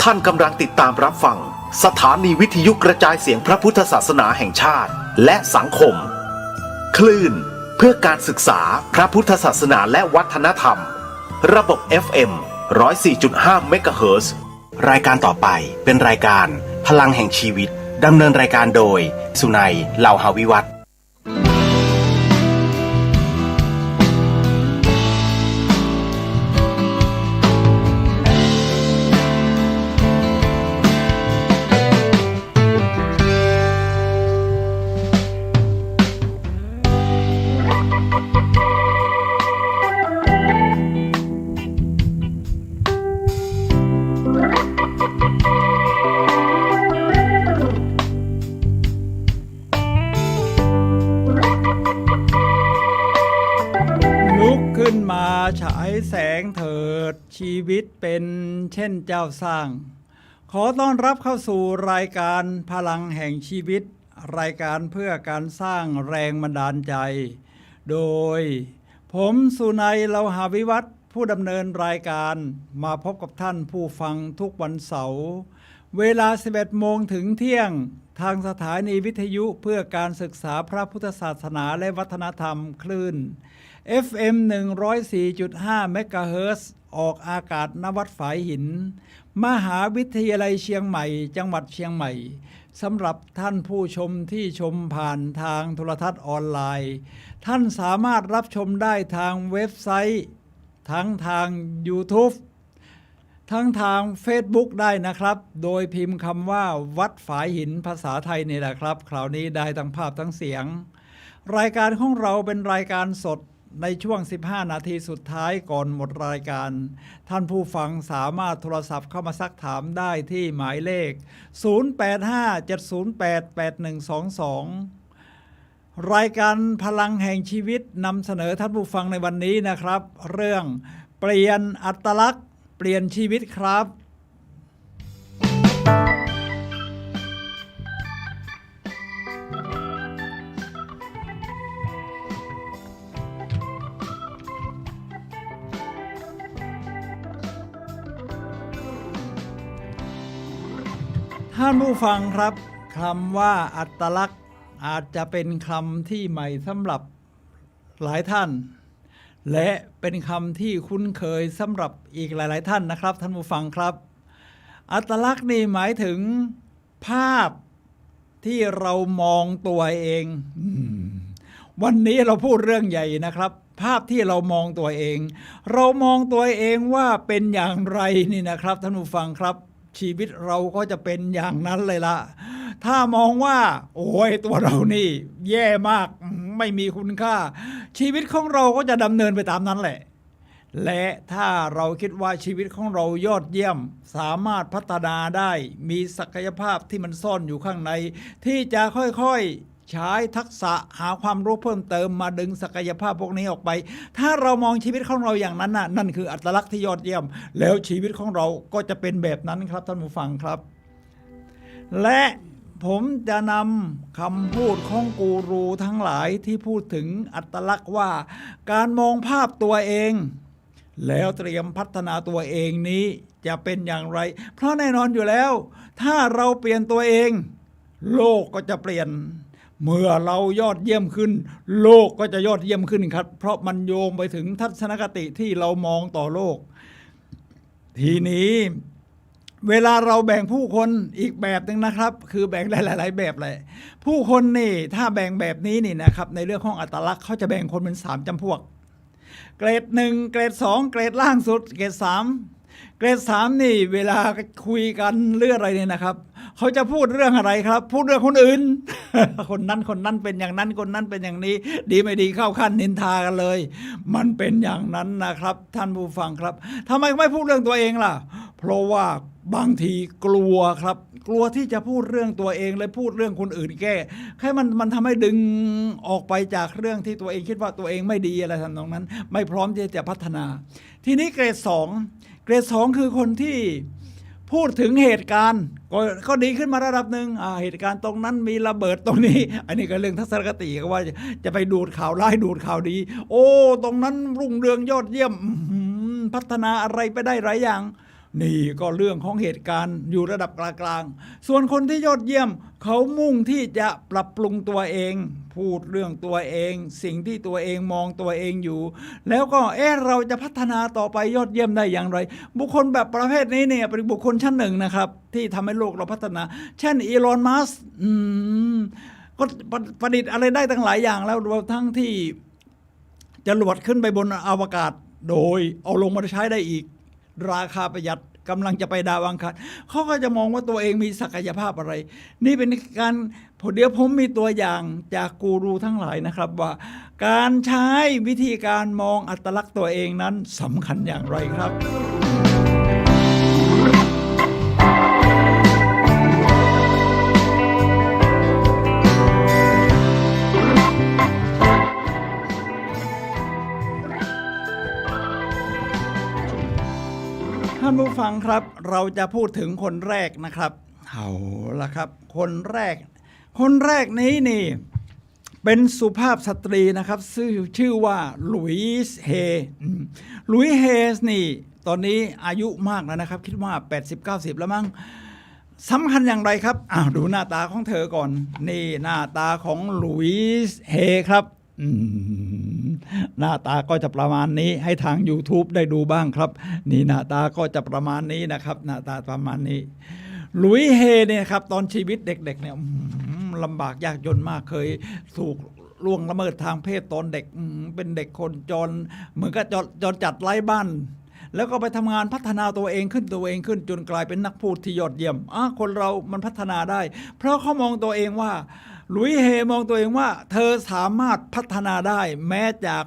ท่านกำลังติดตามรับฟังสถานีวิทยุกระจายเสียงพระพุทธศาสนาแห่งชาติและสังคมคลื่นเพื่อการศึกษาพระพุทธศาสนาและวัฒนธรรมระบบ FM 104.5 เมกะเฮิรตซ์รายการต่อไปเป็นรายการพลังแห่งชีวิตดำเนินรายการโดยสุนัยเหล่าหาวิวัฒน์ขึ้นมาฉายแสงเถิดชีวิตเป็นเช่นเจ้าสร้างขอต้อนรับเข้าสู่รายการพลังแห่งชีวิตรายการเพื่อการสร้างแรงบันดาลใจโดยผมสุนัยเหล่าหาวิวัฒน์ผู้ดำเนินรายการมาพบกับท่านผู้ฟังทุกวันเสาร์เวลา 11 โมงถึงเที่ยงทางสถานีวิทยุเพื่อการศึกษาพระพุทธศาสนาและวัฒนธรรมคลื่นFM 104.5 เมกะเฮิรตซ์ออกอากาศณวัดฝายหินมหาวิทยาลัยเชียงใหม่จังหวัดเชียงใหม่สำหรับท่านผู้ชมที่ชมผ่านทางโทรทัศน์ออนไลน์ท่านสามารถรับชมได้ทางเว็บไซต์ทั้งทาง YouTube ทั้งทาง Facebook ได้นะครับโดยพิมพ์คำว่าวัดฝายหินภาษาไทยนี่แหละครับคราวนี้ได้ทั้งภาพทั้งเสียงรายการของเราเป็นรายการสดในช่วง15นาทีสุดท้ายก่อนหมดรายการท่านผู้ฟังสามารถโทรศัพท์เข้ามาซักถามได้ที่หมายเลข0857088122รายการพลังแห่งชีวิตนำเสนอท่านผู้ฟังในวันนี้นะครับเรื่องเปลี่ยนอัตลักษณ์เปลี่ยนชีวิตครับท่านผู้ฟังครับคำว่าอัตลักษณ์อาจจะเป็นคำที่ใหม่สำหรับหลายท่านและเป็นคำที่คุ้นเคยสำหรับอีกหลายๆท่านนะครับท่านผู้ฟังครับอัตลักษณ์นี่หมายถึงภาพที่เรามองตัวเองวันนี้เราพูดเรื่องใหญ่นะครับภาพที่เรามองตัวเองเรามองตัวเองว่าเป็นอย่างไรนี่นะครับท่านผู้ฟังครับชีวิตเราก็จะเป็นอย่างนั้นเลยละถ้ามองว่าโอ้ยตัวเรานี่แย่มากไม่มีคุณค่าชีวิตของเราก็จะดำเนินไปตามนั้นแหละและถ้าเราคิดว่าชีวิตของเรายอดเยี่ยมสามารถพัฒนาได้มีศักยภาพที่มันซ่อนอยู่ข้างในที่จะค่อยๆใช้ทักษะหาความรู้เพิ่มเติมมาดึงศักยภาพพวกนี้ออกไปถ้าเรามองชีวิตของเราอย่างนั้นนั่นคืออัตลักษณ์ที่ยอดเยี่ยมแล้วชีวิตของเราก็จะเป็นแบบนั้นครับท่านผู้ฟังครับและผมจะนำคำพูดของกูรูทั้งหลายที่พูดถึงอัตลักษณ์ว่าการมองภาพตัวเองแล้วเตรียมพัฒนาตัวเองนี้จะเป็นอย่างไรเพราะแน่นอนอยู่แล้วถ้าเราเปลี่ยนตัวเองโลกก็จะเปลี่ยนเมื่อเรายอดเยี่ยมขึ้นโลกก็จะยอดเยี่ยมขึ้นครับเพราะมันโยงไปถึงทัศนคติที่เรามองต่อโลกทีนี้เวลาเราแบ่งผู้คนอีกแบบนึงนะครับคือแบ่งได้หลายๆแบบเลยผู้คนนี่ถ้าแบ่งแบบนี้นี่นะครับในเรื่องของอัตลักษณ์เขาจะแบ่งคนเป็น3จำพวกเกรด1เกรด2เกรดล่างสุดเกรด3เกรด3นี่เวลาคุยกันเรื่องอะไรเนี่ยนะครับเขาจะพูดเรื่องอะไรครับพูดเรื่องคนอื่น คนนั้นเป็นอย่างนั้นคนนั้นเป็นอย่างนี้ดีไม่ดีเข้าขั้นนินทากันเลยมันเป็นอย่างนั้นนะครับท่านผู้ฟังครับทำไมไม่พูดเรื่องตัวเองล่ะเพราะว่าบางทีกลัวครับกลัวที่จะพูดเรื่องตัวเองเลยพูดเรื่องคนอื่นแก้แค่มันทำให้ดึงออกไปจากเรื่องที่ตัวเองคิดว่าตัวเองไม่ดีอะไรทำนองนั้นไม่พร้อมที่จะพัฒนาทีนี้เกรด2คือคนที่พูดถึงเหตุการณ์ก็ดีขึ้นมาระดับหนึ่งเหตุการณ์ตรงนั้นมีระเบิดตรงนี้อันนี้ก็เรื่องทัศนคติก็ว่าจะไปดูดข่าวร้ายดูดข่าวดีโอ้ตรงนั้นรุ่งเรืองยอดเยี่ยมพัฒนาอะไรไปได้หลายอย่าง นี่ก็เรื่องของเหตุการณ์อยู่ระดับกลางๆส่วนคนที่ยอดเยี่ยมเขามุ่งที่จะปรับปรุงตัวเอง พูดเรื่องตัวเอง สิ่งที่ตัวเองมองตัวเองอยู่ แล้วก็เราจะพัฒนาต่อไปยอดเยี่ยมได้อย่างไร บุคคลแบบประเภทนี้เนี่ยเป็นบุคคลชั้นหนึ่งนะครับที่ทำให้โลกเราพัฒนาเช่นอีลอนมัสก์ก็ประดิษฐ์อะไรได้ตั้งหลายอย่างแล้วรวมทั้งที่จรวดขึ้นไปบนอวกาศโดยเอาลงมาใช้ได้อีกราคาประหยัดกำลังจะไปดาวอังคารเขาก็จะมองว่าตัวเองมีศักยภาพอะไรนี่เป็นการเดี๋ยวผมมีตัวอย่างจากกูรูทั้งหลายนะครับว่าการใช้วิธีการมองอัตลักษณ์ตัวเองนั้นสำคัญอย่างไรครับท่านผู้ฟังครับเราจะพูดถึงคนแรกนะครับเอาละครับคนแรกนี้นี่เป็นสุภาพสตรีนะครับชื่อว่าหลุยส์เฮหลุยส์เฮสนี่ตอนนี้อายุมากแล้วนะครับคิดว่า 80-90 แล้วมั้งสำคัญอย่างไรครับดูหน้าตาของเธอก่อนนี่หน้าตาของหลุยส์เฮครับหน้าตาก็จะประมาณนี้ให้ทาง YouTube ได้ดูบ้างครับนี่หน้าตาก็จะประมาณนี้นะครับหน้าตาประมาณนี้หลุยเฮเนี่ยครับตอนชีวิตเด็กๆเนี่ยลำบากยากจนมากเคยถูกล่วงละเมิดทางเพศตอนเด็กเป็นเด็กคนจรเหมือนกับจรจัดไร้บ้านแล้วก็ไปทำงานพัฒนาตัวเองขึ้นจนกลายเป็นนักพูดที่ยอดเยี่ยมคนเรามันพัฒนาได้เพราะเขามองตัวเองว่าหลุยเฮมองตัวเองว่าเธอสามารถพัฒนาได้แม้จาก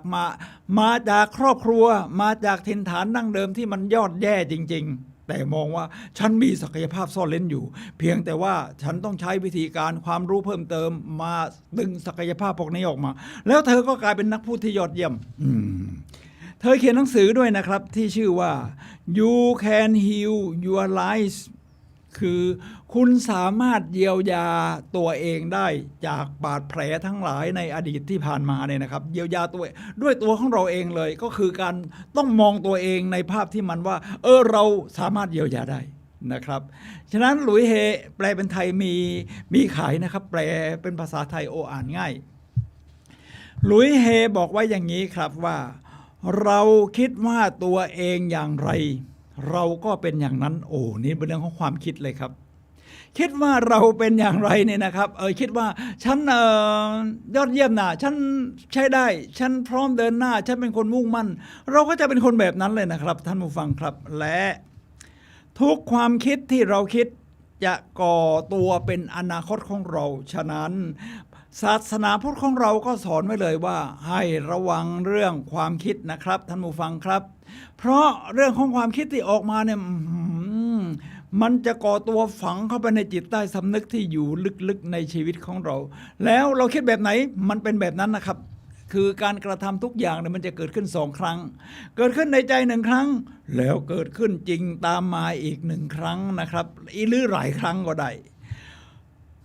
มาจากครอบครัวมาจากถิ่นฐานดั้งเดิมที่มันยอดแย่จริงๆแต่มองว่าฉันมีศักยภาพซ่อนเร้นอยู่เพียงแต่ว่าฉันต้องใช้วิธีการความรู้เพิ่มเติมมาดึงศักยภาพพวกนี้ออกมาแล้วเธอก็กลายเป็นนักพูดที่ยอดเยี่ยมเธอเขียนหนังสือด้วยนะครับที่ชื่อว่า You Can Heal Your Life คือคุณสามารถเยียวยาตัวเองได้จากบาดแผลทั้งหลายในอดีตที่ผ่านมาเนี่ยนะครับเยียวยาตัวด้วยตัวของเราเองเลยก็คือการต้องมองตัวเองในภาพที่มันว่าเราสามารถเยียวยาได้นะครับฉะนั้นหลุยเฮแปลเป็นไทยมีขายนะครับแปลเป็นภาษาไทยอ่านง่ายหลุยเฮบอกไว้อย่างนี้ครับว่าเราคิดว่าตัวเองอย่างไรเราก็เป็นอย่างนั้นนี่เป็นเรื่องของความคิดเลยครับคิดว่าเราเป็นอย่างไรเนี่ยนะครับคิดว่าฉันยอดเยี่ยมนะฉันใช้ได้ฉันพร้อมเดินหน้าฉันเป็นคนมุ่งมั่นเราก็จะเป็นคนแบบนั้นเลยนะครับท่านผู้ฟังครับและทุกความคิดที่เราคิดจะก่อตัวเป็นอนาคตของเราฉะนั้นศาสนาพุทธของเราก็สอนไว้เลยว่าให้ระวังเรื่องความคิดนะครับท่านผู้ฟังครับเพราะเรื่องของความคิดที่ออกมาเนี่ยมันจะก่อตัวฝังเข้าไปในจิตใต้สำนึกที่อยู่ลึกๆในชีวิตของเราแล้วเราคิดแบบไหนมันเป็นแบบนั้นนะครับคือการกระทำทุกอย่างเนี่ยมันจะเกิดขึ้น2 ครั้งเกิดขึ้นในใจ1 ครั้งแล้วเกิดขึ้นจริงตามมาอีก1 ครั้งนะครับหรือหลายครั้งก็ได้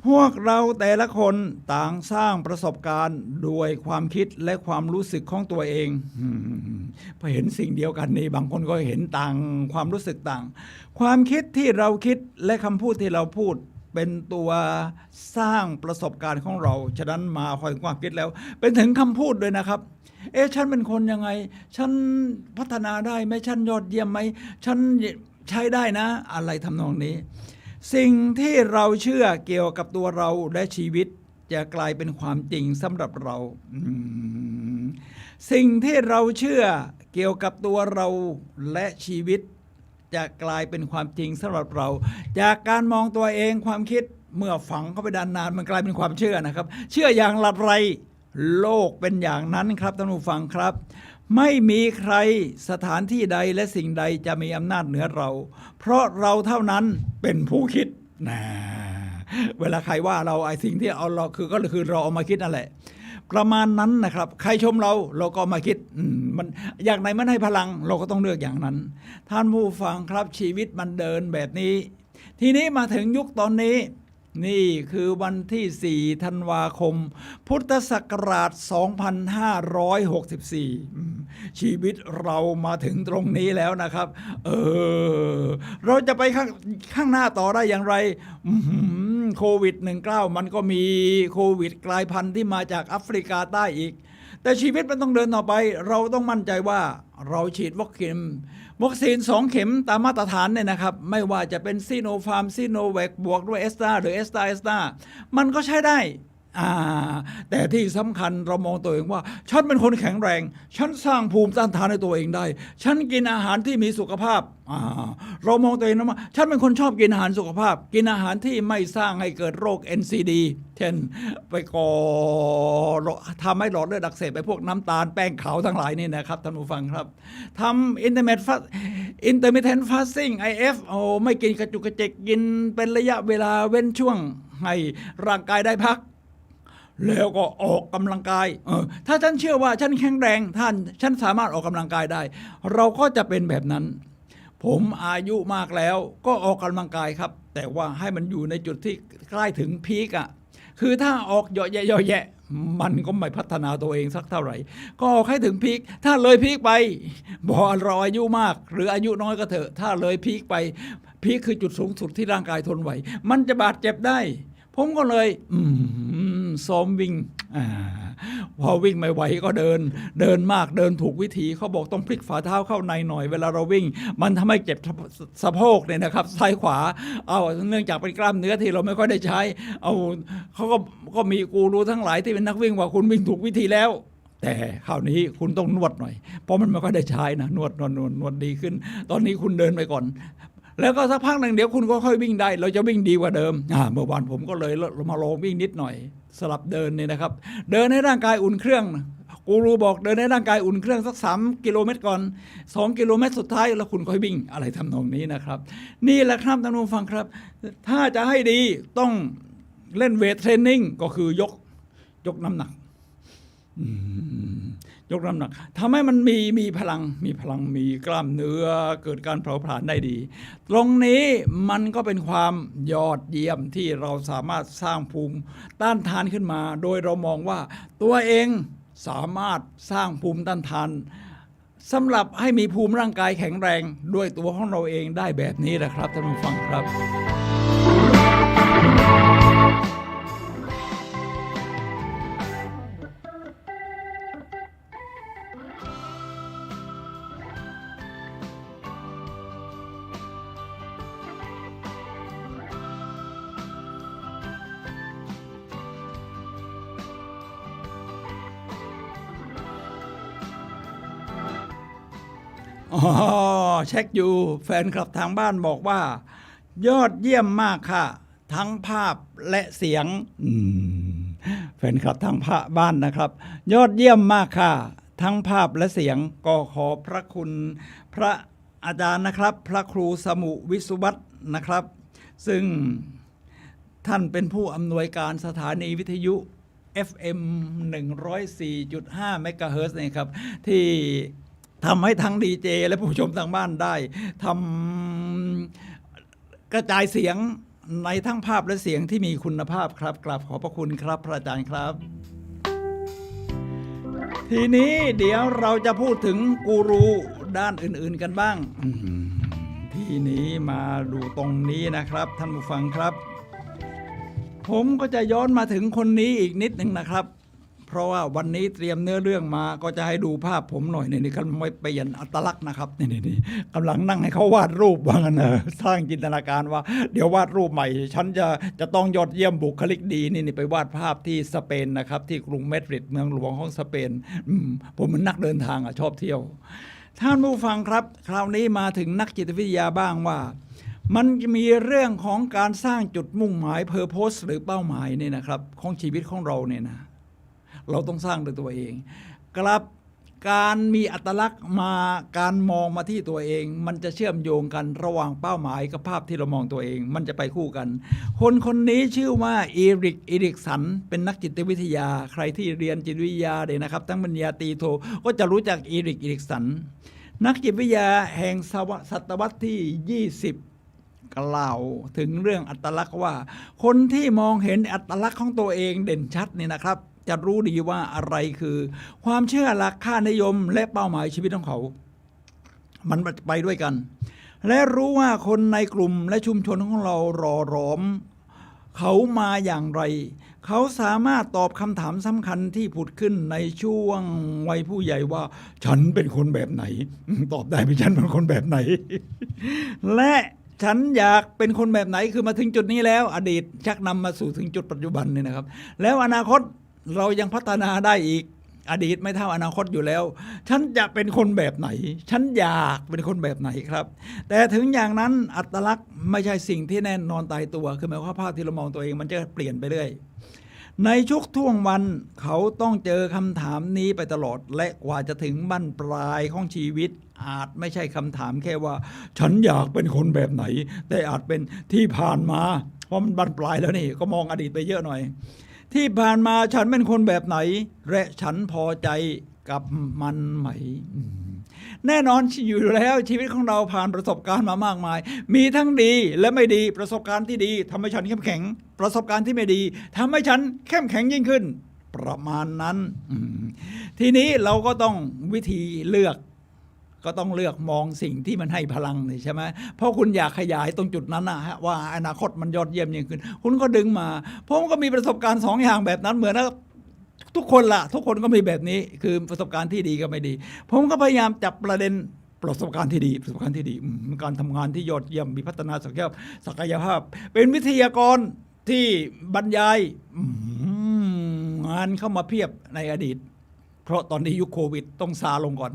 พวกเราแต่ละคนต่างสร้างประสบการณ์ด้วยความคิดและความรู้สึกของตัวเองพอเห็นสิ่งเดียวกันนี่บางคนก็เห็นต่างความรู้สึกต่างความคิดที่เราคิดและคำพูดที่เราพูดเป็นตัวสร้างประสบการณ์ของเราฉะนั้นมาคอยความคิดแล้วเป็นถึงคำพูดด้วยนะครับฉันเป็นคนยังไงฉันพัฒนาได้ไหมฉันยอดเยี่ยมไหมฉันใช้ได้นะอะไรทำนองนี้สิ่งที่เราเชื่อเกี่ยวกับตัวเราและชีวิตจะกลายเป็นความจริงสำหรับเราสิ่งที่เราเชื่อเกี่ยวกับตัวเราและชีวิตจะกลายเป็นความจริงสำหรับเราจากการมองตัวเองความคิดเมื่อฝังเข้าไปนานๆมันกลายเป็นความเชื่อนะครับเชื่ออย่างไรโลกเป็นอย่างนั้นครับท่านผู้ฟังครับไม่มีใครสถานที่ใดและสิ่งใดจะมีอำนาจเหนือเราเพราะเราเท่านั้นเป็นผู้คิดเวลาใครว่าเราสิ่งที่เอาเราก็คือเราเอามาคิดนั่นแหละประมาณนั้นนะครับใครชมเราก็มาคิดมันอย่างไหนมันให้พลังเราก็ต้องเลือกอย่างนั้นท่านผู้ฟังครับชีวิตมันเดินแบบนี้ทีนี้มาถึงยุคตอนนี้ นี่คือวันที่ 4 ธันวาคม พุทธศักราช 2564 ชีวิตเรามาถึงตรงนี้แล้วนะครับ เราจะไปข้างหน้าต่อได้อย่างไรโควิด -19 มันก็มีโควิดกลายพันธุ์ที่มาจากแอฟริกาใต้อีก แต่ชีวิตมันต้องเดินต่อไป เราต้องมั่นใจว่าเราฉีดวัคซีน2 เข็มตามมาตรฐานเนี่ยนะครับไม่ว่าจะเป็นซีโนฟาร์มซีโนแวคบวกด้วยเอสตราหรือเอสตรามันก็ใช้ได้แต่ที่สำคัญเรามองตัวเองว่าฉันเป็นคนแข็งแรงฉันสร้างภูมิต้านทานให้ตัวเองได้ฉันกินอาหารที่มีสุขภาพเรามองตัวเองนะว่าฉันเป็นคนชอบกินอาหารสุขภาพกินอาหารที่ไม่สร้างให้เกิดโรค NCD เช่นไปก่อทำให้หลอดเลือดอักเสบไปพวกน้ำตาลแป้งขาวทั้งหลายนี่นะครับท่านผู้ฟังครับทำ intermittent fasting IF ไม่กินกระจุกกระจิกกินเป็นระยะเวลาเว้นช่วงให้ร่างกายได้พักแล้วก็ออกกำลังกายถ้าฉันเชื่อว่าฉันแข็งแรงฉันสามารถออกกำลังกายได้เราก็จะเป็นแบบนั้นผมอายุมากแล้วก็ออกกำลังกายครับแต่ว่าให้มันอยู่ในจุดที่ใกล้ถึงพีคคือถ้าออกเยอะแยะมันก็ไม่พัฒนาตัวเองสักเท่าไหร่ก็ออกให้ถึงพีคถ้าเลยพีคไปบอกเราอายุมากหรืออายุน้อยก็เถอะถ้าเลยพีคไปพีคคือจุดสูงสุดที่ร่างกายทนไหวมันจะบาดเจ็บได้ผมก็เลยซ้อมวิ่งพอวิ่งไม่ไหวก็เดินมากเดินถูกวิธีเขาบอกต้องพลิกฝ่าเท้าเข้าในหน่อยเวลาเราวิ่งมันทำให้เจ็บสะโพกเนี่ยนะครับซ้ายขวาเนื่องจากเป็นกล้ามเนื้อที่เราไม่ค่อยได้ใช้เขาก็มีกูรูทั้งหลายที่เป็นนักวิ่งว่าคุณวิ่งถูกวิธีแล้วแต่คราวนี้คุณต้องนวดหน่อยเพราะมันไม่ค่อยได้ใช้นะนวดดีขึ้นตอนนี้คุณเดินไปก่อนแล้วก็สักพักหนึ่งเดี๋ยวคุณก็ค่อยวิ่งได้เราจะวิ่งดีกว่าเดิมเมื่อวานผมก็เลยมาลองวิ่งนิดหน่อยสลับเดินเนี่ยนะครับเดินให้ร่างกายอุ่นเครื่องกูรูบอกเดินให้ร่างกายอุ่นเครื่องสัก3 กิโลเมตรก่อน2 กิโลเมตรสุดท้ายแล้วคุณค่อยวิ่งอะไรทำนองนี้นะครับนี่แหละครับท่านผู้ฟังครับถ้าจะให้ดีต้องเล่นเวทเทรนนิ่งก็คือยกน้ำหนักยกน้ำหนักทำให้มันมีพลังมีกล้ามเนื้อเกิดการเผาผลาญได้ดีตรงนี้มันก็เป็นความยอดเยี่ยมที่เราสามารถสร้างภูมิต้านทานขึ้นมาโดยเรามองว่าตัวเองสามารถสร้างภูมิต้านทานสำหรับให้มีภูมิร่างกายแข็งแรงด้วยตัวของเราเองได้แบบนี้แหละครับท่านผู้ฟังครับเช็คอยู่แฟนคลับทางบ้านบอกว่ายอดเยี่ยมมากค่ะทั้งภาพและเสียงแฟนคลับทางบ้านนะครับยอดเยี่ยมมากค่ะทั้งภาพและเสียงก็ขอพระคุณพระอาจารย์นะครับพระครูสมุวิสุวัฒน์นะครับซึ่งท่านเป็นผู้อำนวยการสถานีวิทยุ FM 104.5 เมกะเฮิรตซ์นี่ครับที่ทำให้ทั้งดีเจและผู้ชมทางบ้านได้ทำกระจายเสียงในทั้งภาพและเสียงที่มีคุณภาพครับกราบขอบพระคุณครับพระอาจารย์ครับทีนี้เดี๋ยวเราจะพูดถึงกูรูด้านอื่นๆกันบ้างทีนี้มาดูตรงนี้นะครับท่านผู้ฟังครับผมก็จะย้อนมาถึงคนนี้อีกนิดหนึ่งนะครับเพราะว่าวันนี้เตรียมเนื้อเรื่องมาก็จะให้ดูภาพผมหน่อยนี่ครับไม่เปลี่ยนอัตลักษณ์นะครับนี่กำลังนั่งให้เขาวาดรูปว่างั้นสร้างจินตนาการว่าเดี๋ยววาดรูปใหม่ฉันจะต้องยอดเยี่ยมบุคลิกดีนี่ไปวาดภาพที่สเปนนะครับที่กรุงมาดริดเมืองหลวงของสเปนผมเป็นนักเดินทางชอบเที่ยวท่านผู้ฟังครับคราวนี้มาถึงนักจิตวิทยาบ้างว่ามันมีเรื่องของการสร้างจุดมุ่งหมายเพอร์โพสหรือเป้าหมายนี่นะครับของชีวิตของเราเนี่ยนะเราต้องสร้างด้วยตัวเองกลับการมีอัตลักษณ์มาการมองมาที่ตัวเองมันจะเชื่อมโยงกันระหว่างเป้าหมายกับภาพที่เรามองตัวเองมันจะไปคู่กันคนนี้ชื่อว่าอีริกสันเป็นนักจิตวิทยาใครที่เรียนจิตวิทยาเนี่ยนะครับทั้งปริญญาตรีโทก็จะรู้จักอีริกสันนักจิตวิทยาแห่งศตวรรษที่20 กล่าวถึงเรื่องอัตลักษณ์ว่า คนที่มองเห็นอัตลักษณ์ของตัวเองเด่นชัดนี่นะครับจะรู้ดีว่าอะไรคือความเชื่อหลักค่านิยมและเป้าหมายชีวิตของเขามันไปด้วยกันและรู้ว่าคนในกลุ่มและชุมชนของเรารอหลอมเขามาอย่างไรเขาสามารถตอบคำถามสำคัญที่ผุดขึ้นในช่วงวัยผู้ใหญ่ว่าฉันเป็นคนแบบไหนตอบได้ไหมฉันเป็นคนแบบไหน และฉันอยากเป็นคนแบบไหนคือมาถึงจุดนี้แล้วอดีตชักนำมาสู่ถึงจุดปัจจุบันนี่นะครับแล้วอนาคตเรายังพัฒนาได้อีกอดีตไม่เท่าอนาคตอยู่แล้วฉันจะเป็นคนแบบไหนฉันอยากเป็นคนแบบไหนครับแต่ถึงอย่างนั้นอัตลักษณ์ไม่ใช่สิ่งที่แน่นอนตายตัวคือหมายความว่าภาพที่เรามองตัวเองมันจะเปลี่ยนไปเรื่อยในชุกท่วงวันเขาต้องเจอคำถามนี้ไปตลอดและกว่าจะถึงบั้นปลายของชีวิตอาจไม่ใช่คำถามแค่ว่าฉันอยากเป็นคนแบบไหนแต่อาจเป็นที่ผ่านมาเพราะมันบั้นปลายแล้วนี่ก็มองอดีตไปเยอะหน่อยที่ผ่านมาฉันเป็นคนแบบไหนและฉันพอใจกับมันไหมแน่นอนอยู่แล้วชีวิตของเราผ่านประสบการณ์มามากมายมีทั้งดีและไม่ดีประสบการณ์ที่ดีทำให้ฉันเข้มแข็งประสบการณ์ที่ไม่ดีทำให้ฉันเข้มแข็งยิ่งขึ้นประมาณนั้นทีนี้เราก็ต้องวิธีเลือกก็ต้องเลือกมองสิ่งที่มันให้พลังนี่ใช่ไหมเพราะคุณอยากขยายตรงจุดนั้นนะฮะว่าอนาคตมันยอดเยี่ยมยิ่งขึ้นคุณก็ดึงมาผมก็มีประสบการณ์2 อย่างแบบนั้นเหมือนนะทุกคนละทุกคนก็มีแบบนี้คือประสบการณ์ที่ดีกับไม่ดีผมก็พยายามจับประเด็นประสบการณ์ที่ดีประสบการณ์ที่ดีการทำงานที่ยอดเยี่ยมมีพัฒนาศักยภาพเป็นวิทยากรที่บรรยายงานเข้ามาเพียบในอดีตเพราะตอนนี้ยุคโควิดต้องซาลงก่อน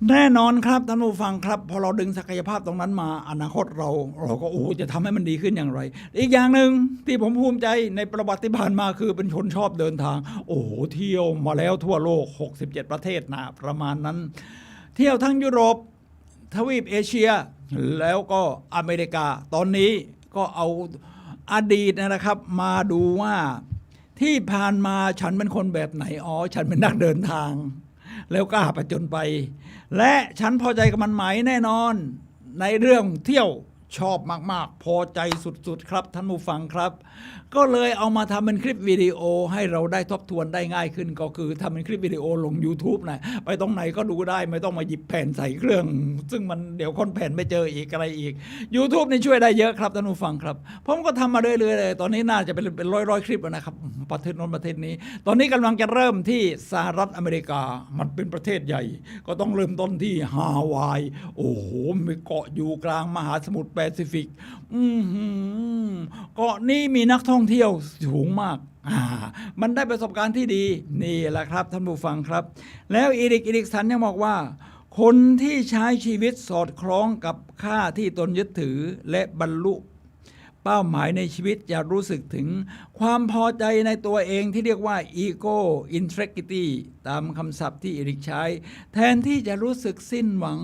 แน่นอนครับท่านผู้ฟังครับพอเราดึงศักยภาพตรงนั้นมาอนาคตเราก็จะทำให้มันดีขึ้นอย่างไรอีกอย่างหนึ่งที่ผมภูมิใจในประวัติที่ผ่านมาคือเป็นคนชอบเดินทางเที่ยวมาแล้วทั่วโลก67ประเทศนะประมาณนั้นเที่ยวทั้งยุโรปทวีปเอเชียแล้วก็อเมริกาตอนนี้ก็เอาอดีตนะครับมาดูว่าที่ผ่านมาฉันเป็นคนแบบไหนฉันเป็นนักเดินทางแล้วกล้าผจญไปและฉันพอใจกับมันไหมแน่นอนในเรื่องเที่ยวชอบมากๆพอใจสุดๆครับท่านผู้ฟังครับก็เลยเอามาทำเป็นคลิปวิดีโอให้เราได้ทบทวนได้ง่ายขึ้นก็คือทำเป็นคลิปวิดีโอลง YouTube นะไปตรงไหนก็ดูได้ไม่ต้องมาหยิบแผ่นใส่เครื่องซึ่งมันเดี๋ยวคนแผ่นไม่เจออีกอะไรอีก YouTube นี่ช่วยได้เยอะครับท่านผู้ฟังครับผมก็ทำมาเรื่อยๆเลยตอนนี้น่าจะเป็นร้อยคลิปนะครับประเทศโน้นประเทศนี้ตอนนี้กำลังจะเริ่มที่สหรัฐอเมริกามันเป็นประเทศใหญ่ก็ต้องเริ่มต้นที่ฮาวายมีเกาะอยู่กลางมหาสมุทรแปซิฟิกเกาะนี้มีนักท่องเที่ยวสูงมากมันได้ประสบการณ์ที่ดีนี่แหละครับท่านผู้ฟังครับแล้วอีริกสันยังบอกว่าคนที่ใช้ชีวิตสอดคล้องกับค่าที่ตนยึดถือและบรรลุเป้าหมายในชีวิตจะรู้สึกถึงความพอใจในตัวเองที่เรียกว่า ego integrity ตามคำศัพท์ที่อีริกใช้แทนที่จะรู้สึกสิ้นหวัง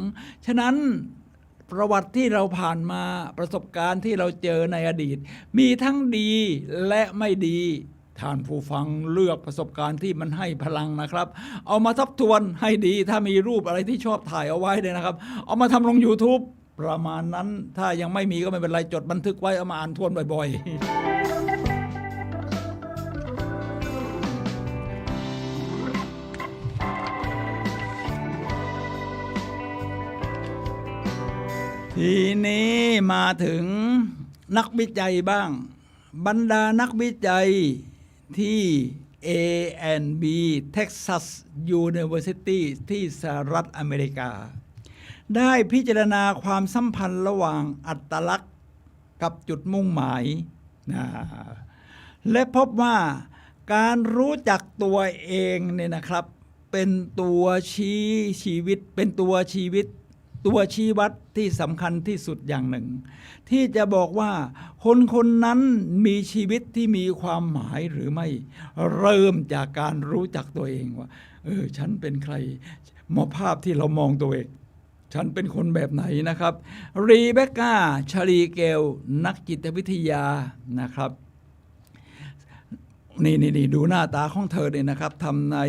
ฉะนั้นประวัติที่เราผ่านมาประสบการณ์ที่เราเจอในอดีตมีทั้งดีและไม่ดีท่านผู้ฟังเลือกประสบการณ์ที่มันให้พลังนะครับเอามาทบทวนให้ดีถ้ามีรูปอะไรที่ชอบถ่ายเอาไว้เลยนะครับเอามาทำลง YouTube ประมาณนั้นถ้ายังไม่มีก็ไม่เป็นไรจดบันทึกไว้เอามาอ่านทวนบ่อยๆทีนี้มาถึงนักวิจัยบ้างบรรดานักวิจัยที่ A&B Texas University ที่สหรัฐอเมริกาได้พิจารณาความสัมพันธ์ระหว่างอัตลักษณ์กับจุดมุ่งหมายและพบว่าการรู้จักตัวเองเนี่ยนะครับเป็นตัวชี้ชีวิตเป็นตัวชี้วัดที่สำคัญที่สุดอย่างหนึ่งที่จะบอกว่าคนนั้นมีชีวิตที่มีความหมายหรือไม่เริ่มจากการรู้จักตัวเองว่าฉันเป็นใครภาพที่เรามองตัวเองฉันเป็นคนแบบไหนนะครับรีเบคก้าชาลีเกลนักจิตวิทยานะครับนี่ดูหน้าตาของเธอเนี่ยนะครับทำใน10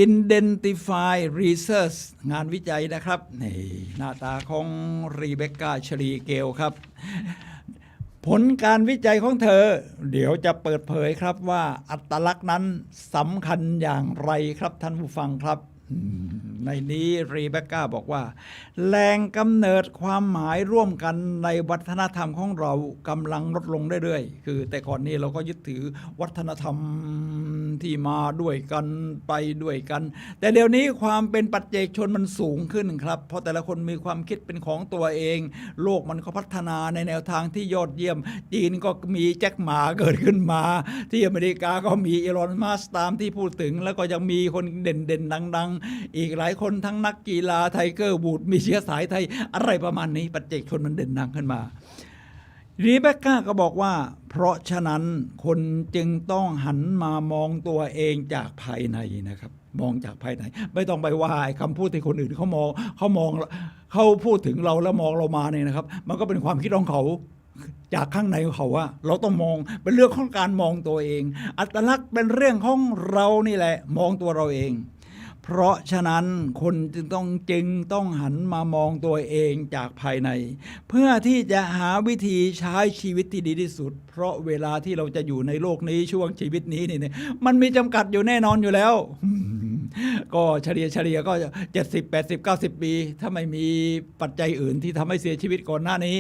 Identify Research งานวิจัยนะครับนี่หน้าตาของรีเบคก้าชลีเกลครับ ผลการวิจัยของเธอเดี๋ยวจะเปิดเผยครับว่าอัตลักษณ์นั้นสำคัญอย่างไรครับท่านผู้ฟังครับในนี้รีเบคก้าบอกว่าแหล่งกำเนิดความหมายร่วมกันในวัฒนธรรมของเรากำลังลดลงเรื่อยๆคือแต่ก่อนนี้เราก็ยึดถือวัฒนธรรมที่มาด้วยกันไปด้วยกันแต่เดี๋ยวนี้ความเป็นปัจเจกชนมันสูงขึ้นครับเพราะแต่ละคนมีความคิดเป็นของตัวเองโลกมันก็พัฒนาในแนวทางที่ยอดเยี่ยมจีนก็มีแจ็คหมาเกิดขึ้นมาที่อเมริกาก็มีอีลอนมัสก์ตามที่พูดถึงแล้วก็ยังมีคนเด่นๆดังๆอีกหลายคนทั้งนักกีฬาไทเกอร์วูดมีเชื้อสายไทยอะไรประมาณนี้ปัจเจกชนมันเด่นดังขึ้นมารีเบคก้าก็บอกว่าเพราะฉะนั้นคนจึงต้องหันมามองตัวเองจากภายในนะครับมองจากภายในไม่ต้องไปว่าคำพูดที่คนอื่นเขาพูดถึงเราแล้วมองเรามาเนี่ยนะครับมันก็เป็นความคิดของเขาจากข้างในของเขาว่าเราต้องมองเป็นเรื่องของการมองตัวเองอัตลักษณ์เป็นเรื่องของเรานี่แหละมองตัวเราเองเพราะฉะนั้นคนจึงต้องหันมามองตัวเองจากภายในเพื่อที่จะหาวิธีใช้ชีวิตที่ดีที่สุดเพราะเวลาที่เราจะอยู่ในโลกนี้ช่วงชีวิตนี้เนี่ยมันมีจำกัดอยู่แน่นอนอยู่แล้วก็เฉลี่ยก็70 80 90 ปีถ้าไม่มีปัจจัยอื่นที่ทำให้เสียชีวิตก่อนหน้านี้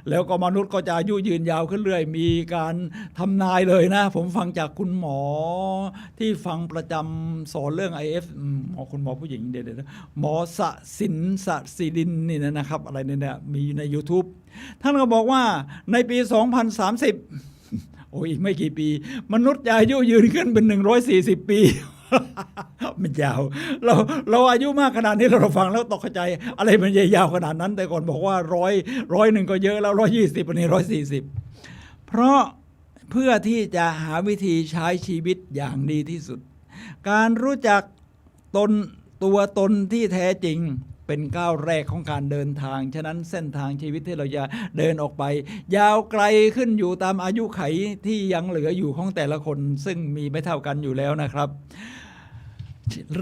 แล้วก็มนุษย์ก็จะอายุยืนยาวขึ้นเรื่อยมีการทำนายเลยนะผมฟังจากคุณหมอที่ฟังประจำสอนเรื่อง IF คุณหมอผู้หญิงเด็ดๆหมอสศิรินนี่นะครับอะไรเนี่ยมีใน YouTube ท่านก็บอกว่าในปี 2030 โอ้อีกไม่กี่ปีมนุษย์จะอายุยืนขึ้นเป็น140 ปีมันยาวเราอายุมากขนาดนี้เราฟังแล้วตกใจอะไรมันยาวขนาดนั้นแต่ก่อนบอกว่าร้อยหนึ่งก็เยอะแล้ว120วันนี้140เพราะเพื่อที่จะหาวิธีใช้ชีวิตอย่างดีที่สุดการรู้จักตัวตนที่แท้จริงเป็นก้าวแรกของการเดินทางฉะนั้นเส้นทางชีวิตที่เราจะเดินออกไปยาวไกลขึ้นอยู่ตามอายุไขที่ยังเหลืออยู่ของแต่ละคนซึ่งมีไม่เท่ากันอยู่แล้วนะครับ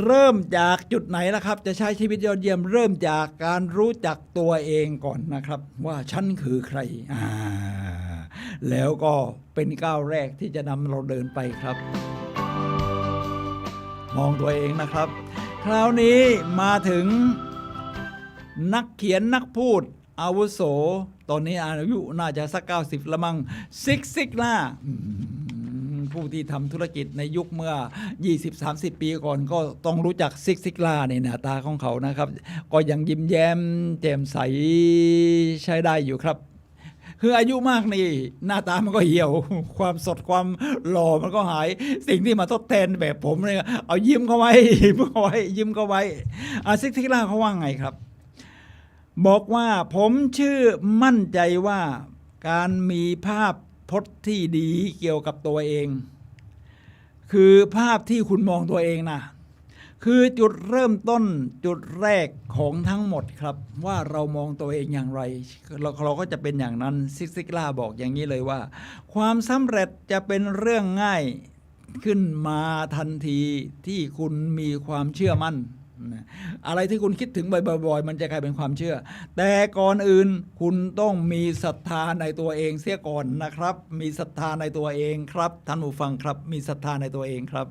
เริ่มจากจุดไหนนะครับจะใช้ชีวิตยอดเยี่ยมเริ่มจากการรู้จักตัวเองก่อนนะครับว่าฉันคือใครแล้วก็เป็นก้าวแรกที่จะนำเราเดินไปครับมองตัวเองนะครับคราวนี้มาถึงนักเขียนนักพูดอาวุโสตอนนี้อายุน่าจะสัก90ละมั้งซิกซิกล่าผู้ที่ทำธุรกิจในยุคเมื่อ 20-30 ปีก่อนก็ต้องรู้จักซิกซิกล่าในหน้าตาของเขานะครับก็ยังยิ้มแย้มแจ่มใสใช้ได้อยู่ครับคืออายุมากนี่หน้าตามันก็เหี่ยวความสดความหล่อมันก็หายสิ่งที่มาทดแทนแบบผมเนี่ยเอายิ้มเข้าไว้ยิ้มเข้าไว้ซิกซิกล่าเขาว่าไงครับบอกว่าผมชื่อมั่นใจว่าการมีภาพพจน์ที่ดีเกี่ยวกับตัวเองคือภาพที่คุณมองตัวเองนะคือจุดเริ่มต้นจุดแรกของทั้งหมดครับว่าเรามองตัวเองอย่างไรเราก็จะเป็นอย่างนั้นซิกซิกล่าบอกอย่างนี้เลยว่าความสำเร็จจะเป็นเรื่องง่ายขึ้นมาทันทีที่คุณมีความเชื่อมั่นอะไรที่คุณคิดถึงบ่อยๆมันจะกลายเป็นความเชื่อแต่ก่อนอื่นคุณต้องมีศรัทธาในตัวเองเสียก่อนนะครับมีศรัทธาในตัวเองครับท่านผู้ฟังครับมีศรัทธาในตัวเองครับ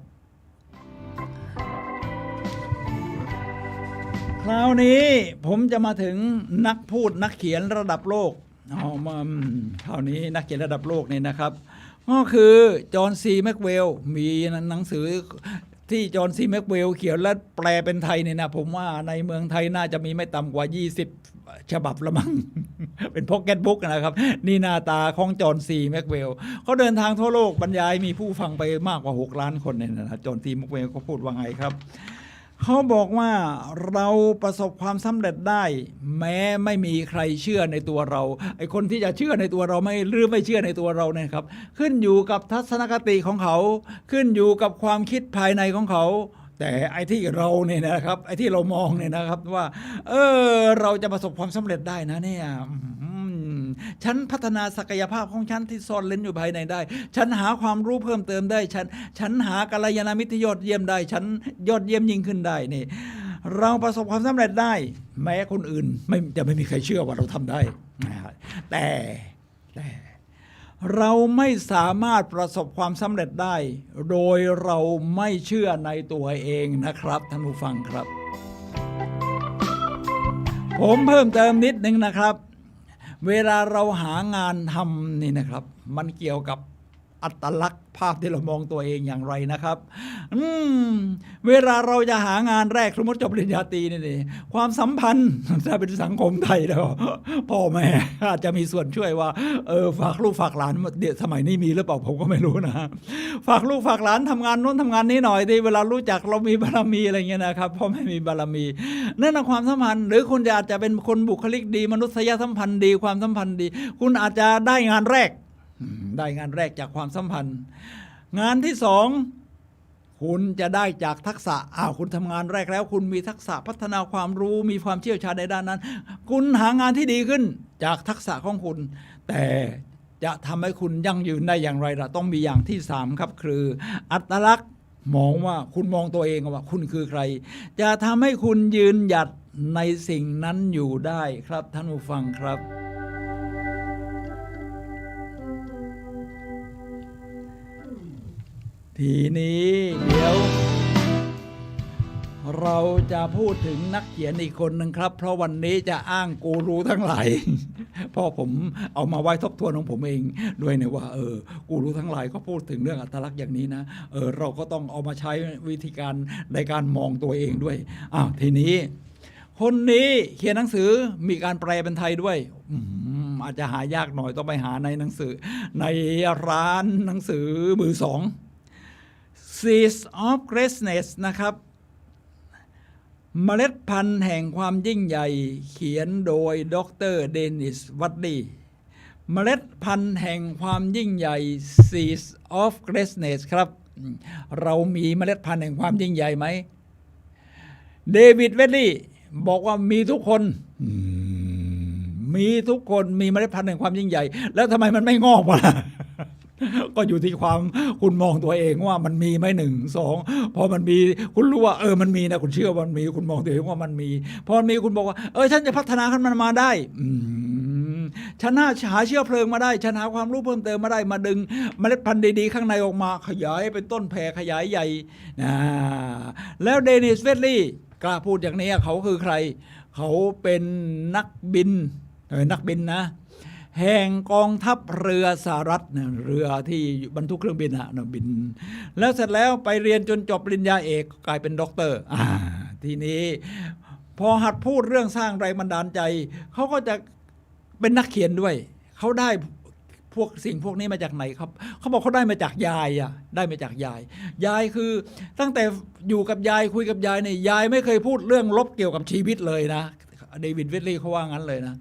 คราวนี้ผมจะมาถึงนักพูดนักเขียนระดับโลกคราวนี้นักเขียนระดับโลกนี่นะครับก็คือจอห์นซีแม็กเวลมีหนังสือที่จอห์นซีแม็กเวลเขียนและแปลเป็นไทยเนี่ยนะผมว่าในเมืองไทยน่าจะมีไม่ต่ำกว่า20ฉบับละมั้ง เป็นพ็อกเก็ตบุ๊กนะครับนี่หน้าตาของจอห์นซีแม็กเวลเขาเดินทางทั่วโลกบรรยายมีผู้ฟังไปมากกว่า6 ล้านคนเนี่ยนะจอห์นซีแม็กเวลเขาพูดว่าไงครับเขาบอกว่าเราประสบความสำเร็จได้แม้ไม่มีใครเชื่อในตัวเราไอ้คนที่จะเชื่อในตัวเราหรือไม่เชื่อในตัวเราเนี่ยครับขึ้นอยู่กับทัศนคติของเขาขึ้นอยู่กับความคิดภายในของเขาแต่ไอ้ที่เราเนี่ยนะครับไอ้ที่เรามองเนี่ยนะครับว่าเราจะประสบความสำเร็จได้นะเนี่ย ฉันพัฒนาศักยภาพของฉันที่ซ่อนเร้นอยู่ภายในได้ฉันหาความรู้เพิ่มเติมได้ฉันหากัลยาณมิตรที่ยอดเยี่ยมได้ฉันยอดเยี่ยมยิ่งขึ้นได้นี่เราประสบความสำเร็จได้แม้คนอื่นไม่มีใครเชื่อว่าเราทำได้แต่เราไม่สามารถประสบความสำเร็จได้โดยเราไม่เชื่อในตัวเองนะครับท่านผู้ฟังครับผมเพิ่มเติมนิดนึงนะครับเวลาเราหางานทำนี่นะครับมันเกี่ยวกับอัตลักษณ์ภาพที่เรามองตัวเองอย่างไรนะครับเวลาเราจะหางานแรกสมมติจบปริญญาตรีนี่ความสัมพันธ์ถ้าเป็นสังคมไทยแล้วพ่อแม่อาจจะมีส่วนช่วยว่าฝากลูกฝากหลานเดี๋ยวสมัยนี้มีหรือเปล่าผมก็ไม่รู้นะฝากลูกฝากหลานทำงานโน้นทำงานนี้หน่อยดิเวลารู้จักเรามีบารมีอะไรเงี้ยนะครับพ่อแม่มีบารมีนั่นความสัมพันธ์หรือคุณอาจจะเป็นคนบุคลิกดีมนุษยสัมพันธ์ดีความสัมพันธ์ดีคุณอาจจะได้งานแรกจากความสัมพันธ์งานที่สองคุณจะได้จากทักษะคุณทำงานแรกแล้วคุณมีทักษะพัฒนาความรู้มีความเชี่ยวชาญในด้านนั้นคุณหางานที่ดีขึ้นจากทักษะของคุณแต่จะทำให้คุณยั่งยืนได้อย่างไรล่ะต้องมีอย่างที่สามครับคืออัตลักษณ์มองว่าคุณมองตัวเองว่าคุณคือใครจะทำให้คุณยืนหยัดในสิ่งนั้นอยู่ได้ครับท่านผู้ฟังครับทีนี้เดี๋ยวเราจะพูดถึงนักเขียนอีกคนหนึ่งครับเพราะวันนี้จะอ้างกูรูทั้งหลายเพราะผมเอามาไว้ทบทวนของผมเองด้วยเนี่ยว่ากูรูทั้งหลายก็พูดถึงเรื่องอัตลักษณ์อย่างนี้นะเราก็ต้องเอามาใช้วิธีการในการมองตัวเองด้วยทีนี้คนนี้เขียนหนังสือมีการแปลเป็นไทยด้วยอาจจะหายากหน่อยต้องไปหาในหนังสือในร้านหนังสือมือสองSeeds of Greatness นะครับเมล็ดพันธุ์แห่งความยิ่งใหญ่เขียนโดยดร. เดนิส วัตดีเมล็ดพันธุ์แห่งความยิ่งใหญ่ Seeds of Greatness ครับเรามีเมล็ดพันธุ์แห่งความยิ่งใหญ่ไหมเดวิด เวดลี่บอกว่ามีทุกคนมีเมล็ดพันธุ์แห่งความยิ่งใหญ่แล้วทำไมมันไม่งอกวะก็อยู่ที่ความคุณมองตัวเองว่ามันมีไหม1 2พอมันมีคุณรู้ว่ามันมีนะคุณเชื่อว่ามันมีคุณมองตัวเองว่ามันมีพอมันมีคุณบอกว่าฉันจะพัฒนาขึ้นมันมาได้ฉันหาเชื้อเพลิงมาได้ฉันหาความรู้เพิ่มเติมมาได้มาดึงเมล็ดพันธุ์ดีๆข้างในออกมาขยายเป็นต้นแผ่ขยายใหญ่แล้วเดนิส เวดลี่กล้าพูดอย่างนี้เขาคือใครเขาเป็นนักบินนะแห่งกองทัพเรือสหรัฐเรือที่บรรทุกเครื่องบินบินแล้วเสร็จแล้วไปเรียนจนจบปริญญาเอกกลายเป็นด็อกเตอร์ทีนี้พอหัดพูดเรื่องสร้างแรงบันดาลใจเขาก็จะเป็นนักเขียนด้วยเขาได้สิ่งพวกนี้มาจากไหนครับเขาบอกเขาได้มาจากยายได้มาจากยายคือตั้งแต่อยู่กับยายคุยกับยายเนี่ยยายไม่เคยพูดเรื่องลบเกี่ยวกับชีวิตเลยนะเดวิด เวดลี่เขาว่างั้นเลยนะ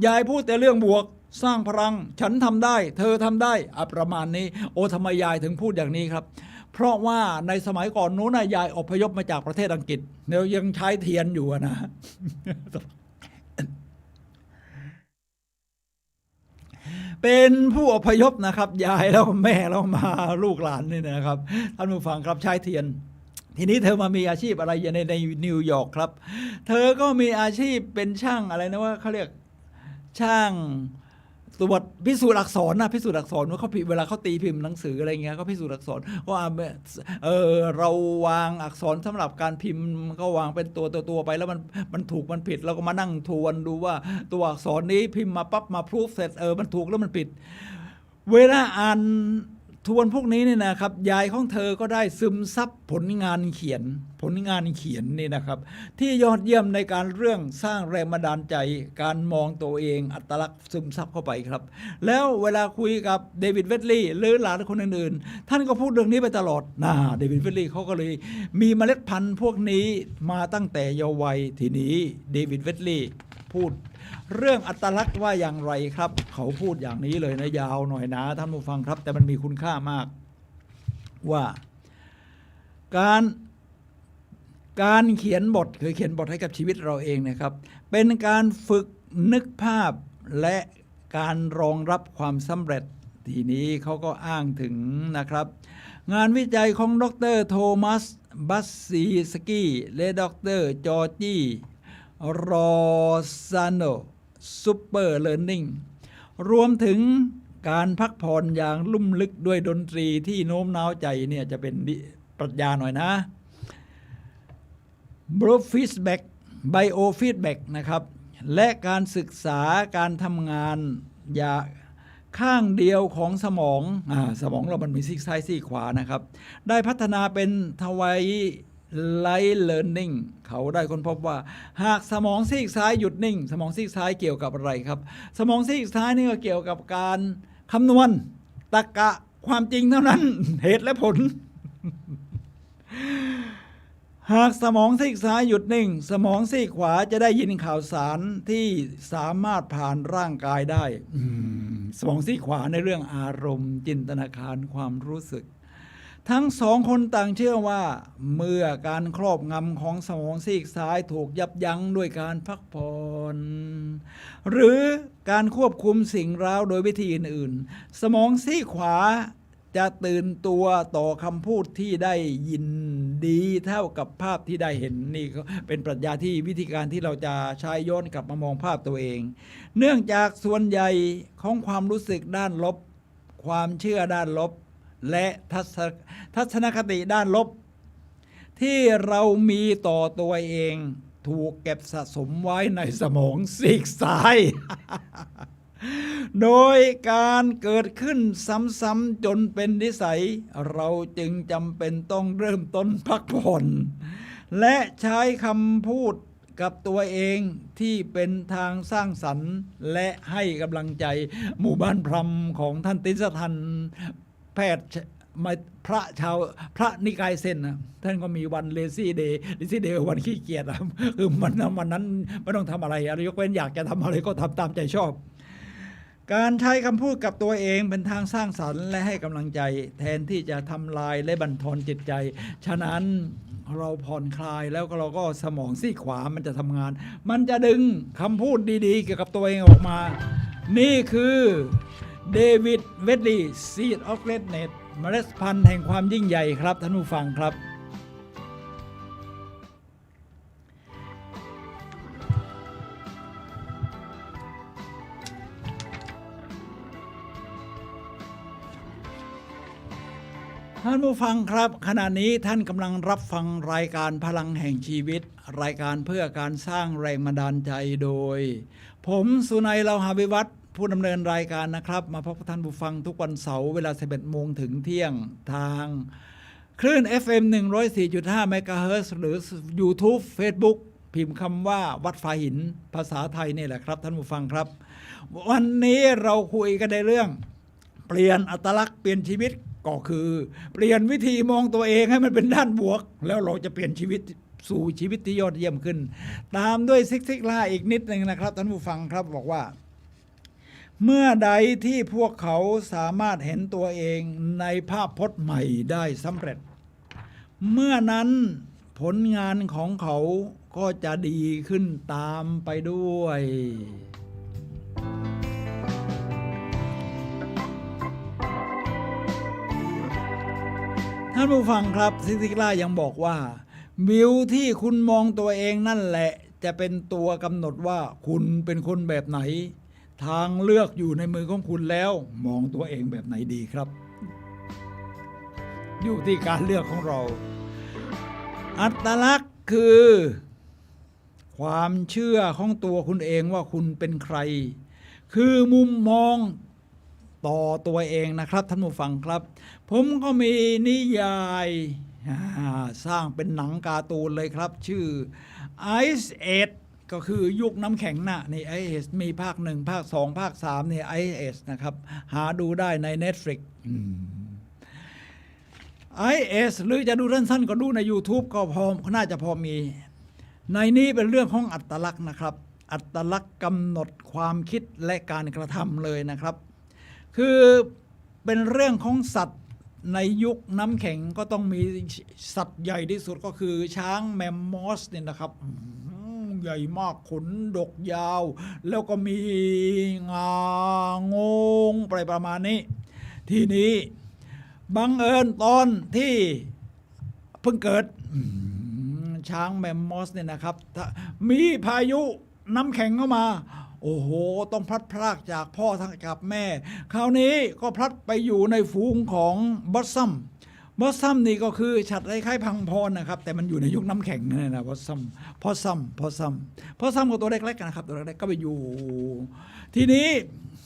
ยายพูดแต่เรื่องบวกสร้างพลังฉันทำได้เธอทำได้ประมาณนี้ทำไมยายถึงพูดอย่างนี้ครับเพราะว่าในสมัยก่อนนู้นยายอพยพมาจากประเทศอังกฤษเนี่ยยังใช้เทียนอยู่นะเป็นผู้อพยพนะครับยายแล้วแม่แล้วมาลูกหลานนี่นะครับท่านผู้ฟังครับใช้เทียนทีนี้เธอมามีอาชีพอะไรในนิวยอร์กครับเธอก็มีอาชีพเป็นช่างอะไรนะว่าเขาเรียกช่างตรวจพิสูจน์อักษรพิสูจน์อักษรว่าเขาเวลาเขาตีพิมพ์หนังสืออะไรเงี้ยก็พิสูจน์อักษรว่าเราวางอักษรสำหรับการพิมพ์ก็วางเป็นตัวไปแล้วมันถูกมันผิดเราก็มานั่งทวนดูว่าตัวอักษรนี้พิมพ์มาปั๊บมาพิสูจน์เสร็จมันถูกแล้วมันผิดเวลาอ่านทวนพวกนี้เนี่ยนะครับยายของเธอก็ได้ซึมซับผลงานเขียนนี่นะครับที่ยอดเยี่ยมในการเรื่องสร้างแรงบันดาลใจการมองตัวเองอัตลักษณ์ซึมซับเข้าไปครับแล้วเวลาคุยกับเดวิด เวดลี่หรือหลานคนอื่นๆท่านก็พูดเรื่องนี้ไปตลอดเดวิด เวดลี่เขาก็เลยมีเมล็ดพันธุ์พวกนี้มาตั้งแต่เยาว์วัยทีนี้เดวิด เวดลี่พูดเรื่องอัตลักษณ์ว่าอย่างไรครับเขาพูดอย่างนี้เลยนะยาวหน่อยนะท่านผู้ฟังครับแต่มันมีคุณค่ามากว่าการเขียนบทคือเขียนบทให้กับชีวิตเราเองนะครับเป็นการฝึกนึกภาพและ การรองรับความสำเร็จทีนี้เขาก็อ้างถึงนะครับงานวิจัยของดรโทมัสบัสซีสกี้และดรจอร์จี้รอซาโนซูเปอร์เลอร์นิ่งรวมถึงการพักผ่อนอย่างลุ่มลึกด้วยดนตรีที่โน้มน้าวใจเนี่ยจะเป็นปรัชญาหน่อยนะBiofeedback นะครับและการศึกษาการทำงานอย่างข้างเดียวของสมองเรามันมีซีกซ้ายซีกขวานะครับได้พัฒนาเป็นTwilight Learning เขาได้ค้นพบว่าหากสมองซีกซ้ายหยุดนิ่งสมองซีกซ้ายเกี่ยวกับอะไรครับสมองซีกซ้ายนี่ก็เกี่ยวกับการคำนวณตรรกะความจริงเท่านั้น เหตุและผล หากสมองซีกซ้ายหยุดนิ่งสมองซีกขวาจะได้ยินข่าวสารที่สามารถผ่านร่างกายได้สมองซีกขวาในเรื่องอารมณ์จินตนาการความรู้สึกทั้งสองคนต่างเชื่อว่าเมื่อการครอบงำของสมองซีกซ้ายถูกยับยั้งด้วยการพักผ่อนหรือการควบคุมสิ่งเร้าโดยวิธีอื่นๆสมองซีกขวาจะตื่นตัวต่อคำพูดที่ได้ยินดีเท่ากับภาพที่ได้เห็นนี่ก็เป็นปรัชญาที่วิธีการที่เราจะใช้ย้อนกลับมามองภาพตัวเองเนื่องจากส่วนใหญ่ของความรู้สึกด้านลบความเชื่อด้านลบและทัศนคติด้านลบที่เรามีต่อตัวเองถูกเก็บสะสมไว้ในสมองซีกซ้าย โดยการเกิดขึ้นซ้ำๆจนเป็นนิสัยเราจึงจำเป็นต้องเริ่มต้นพักผ่อนและใช้คำพูดกับตัวเองที่เป็นทางสร้างสรรค์และให้กำลังใจหมู่บ้านพรหมของท่านติสทันแพทย์พระนิกายเซนนะท่านก็มีวันเลซี่เดย์วันขี้เกียจคือวันนั้นไม่ต้องทำอะไรยกเว้นอยากจะทำอะไรก็ทำตามใจชอบการใช้คำพูดกับตัวเองเป็นทางสร้างสรรค์และให้กำลังใจแทนที่จะทำลายและบั่นทอนจิตใจฉะนั้นเราผ่อนคลายแล้วเราก็สมองซีกขวามันจะทำงานมันจะดึงคำพูดดีๆเกี่ยวกับตัวเองออกมานี่คือเดวิดเวดลีย์ Seed of Greatness เมล็ดพันธุ์แห่งความยิ่งใหญ่ครับท่านผู้ฟังครับท่านผู้ฟังครับขณะนี้ท่านกำลังรับฟังรายการพลังแห่งชีวิตรายการเพื่อการสร้างแรงบันดาลใจโดยผมสุนัยเลาหาวิวัฒน์ผู้ดำเนินรายการนะครับมาพบกับท่านผู้ฟังทุกวันเสาร์เวลา 11 โมงถึงเที่ยงทางคลื่น FM 104.5 เมกะเฮิรตซ์หรือ YouTube Facebook พิมพ์คำว่าวัดฝาหินภาษาไทยนี่แหละครับท่านผู้ฟังครับวันนี้เราคุยกันในเรื่องเปลี่ยนอัตลักษณ์เปลี่ยนชีวิตก็คือเปลี่ยนวิธีมองตัวเองให้มันเป็นด้านบวกแล้วเราจะเปลี่ยนชีวิตสู่ชีวิตที่ยอดเยี่ยมขึ้นตามด้วยซิกซิกล่าอีกนิดนึงนะครับท่านผู้ฟังครับบอกว่าเมื่อใดที่พวกเขาสามารถเห็นตัวเองในภาพพจน์ใหม่ได้สำเร็จเมื่อนั้นผลงานของเขาก็จะดีขึ้นตามไปด้วยท่านผู้ฟังครับซิกซิกล่ายังบอกว่าวิวที่คุณมองตัวเองนั่นแหละจะเป็นตัวกำหนดว่าคุณเป็นคนแบบไหนทางเลือกอยู่ในมือของคุณแล้วมองตัวเองแบบไหนดีครับอยู่ที่การเลือกของเราอัตลักษณ์คือความเชื่อของตัวคุณเองว่าคุณเป็นใครคือมุมมองต่อตัวเองนะครับท่านผู้ฟังครับผมก็มีนิยายสร้างเป็นหนังการ์ตูนเลยครับชื่อ Ice Age ก็คือยุคน้ำแข็งน่ะนี่ Ice Age มีภาค1ภาค2ภาค3นี่ Ice Age นะครับหาดูได้ใน Netflix Ice Age หรือจะดูสั้นๆก็ดูใน YouTube ก็พอน่าจะพอมีในนี้เป็นเรื่องของอัตลักษณ์นะครับอัตลักษณ์กำหนดความคิดและการกระทำเลยนะครับคือเป็นเรื่องของสัตว์ในยุคน้ำแข็งก็ต้องมีสัตว์ใหญ่ที่สุดก็คือช้างแมมมอสเนี่ยนะครับ ใหญ่มากขนดกยาว แล้วก็มีงางงไปประมาณนี้ ทีนี้บังเอิญตอนที่เพิ่งเกิดช้างแมมมอสเนี่ยนะครับมีพายุน้ำแข็งเข้ามาโอ้โหต้องพลัดพรากจากพ่อทั้งกับแม่ คราวนี้ก็พลัดไปอยู่ในฝูงของบอสซัมนี่ก็คือฉัตรคล้ายๆพังพรนะครับแต่มันอยู่ในยุคน้ำแข็งนั่นนะบอสซัมก็ตัวเล็กๆนะครับตัวเล็กๆก็ไปอยู่ทีนี้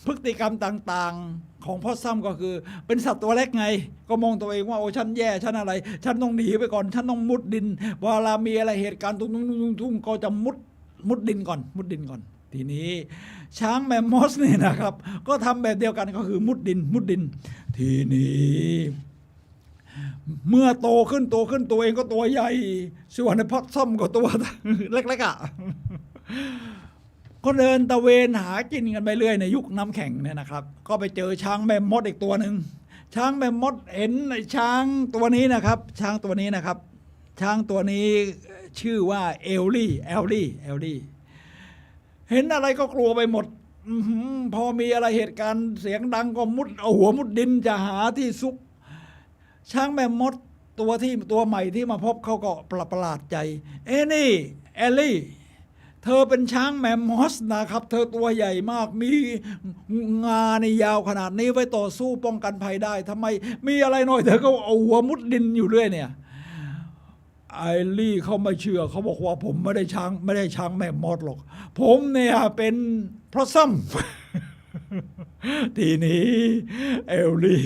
พฤติกรรมต่างๆของพ่อซัมก็คือเป็นสัตว์ตัวเล็กไงก็มองตัวเองว่าโอ้ฉันแย่ฉันอะไรฉันต้องหนีไปก่อนฉันต้องมุดดินเวลามีอะไรเหตุการณ์ตุ้งก็จะมุดดินก่อนทีนี้ช้างแมมมอสเนี่ยนะครับก็ทำแบบเดียวกันก็คือมุดดินทีนี้เมื่อโตขึ้นตัวเองก็ตัวใหญ่ส่วนในพัดซ่อมก็ตัวเล็กๆอ่ะก็เดินตะเวนหากินกันไปเรื่อยในยุคน้ำแข็งเนี่ยนะครับก็ไปเจอช้างแมมมอสอีกตัวหนึ่งช้างแมมมอสเห็นช้างตัวนี้นะครับช้างตัวนี้ชื่อว่าเอลลี่เห็นอะไรก็กลัวไปหมดพอมีอะไรเหตุการณ์เสียงดังก็มุดเอาหัวมุดดินจะหาที่ซุกช้างแมมมอสตัวใหม่ที่มาพบเขาก็ประหลาดใจนี่เอลลี่เธอเป็นช้างแมมมอสนะครับเธอตัวใหญ่มากมีงาในยาวขนาดนี้ไว้ต่อสู้ป้องกันภัยได้ทำไมมีอะไรหน่อยเธอก็เอาหัวมุดดินอยู่เรื่อยเนี่ยไอลี่เขาไม่เชื่อเขาบอกว่าผมไม่ได้ช้างแมมมอสหรอกผมเนี่ยเป็นพระซัม ทีนี้เอลลี่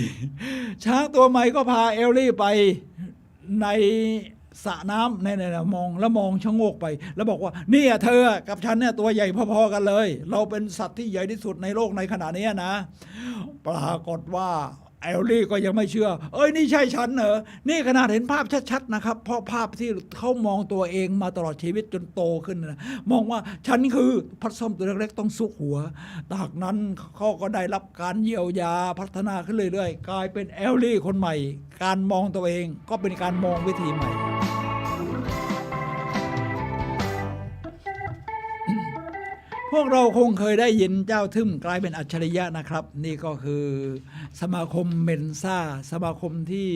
ช้างตัวใหม่ก็พาเอลลี่ไปในสระน้ำเนี่ยมองชะโงกไปแล้วบอกว่านี่เธอกับฉันเนี่ยตัวใหญ่พอๆกันเลยเราเป็นสัตว์ที่ใหญ่ที่สุดในโลกในขณะนี้นะปรากฏว่าเอลลี่ก็ยังไม่เชื่อนี่ใช่ฉันเหรอนี่ขนาดเห็นภาพชัดๆนะครับเพราะภาพที่เขามองตัวเองมาตลอดชีวิตจนโตขึ้นนะมองว่าฉันคือพัดส้มตัวเล็กๆต้องซุกหัวจากนั้นเขาก็ได้รับการเยียวยาพัฒนาขึ้นเรื่อยๆกลายเป็นเอลลี่คนใหม่การมองตัวเองก็เป็นการมองวิธีใหม่พวกเราคงเคยได้ยินเจ้าทึ่มกลายเป็นอัจฉริยะนะครับนี่ก็คือสมาคมเมนซ่าสมาคมที่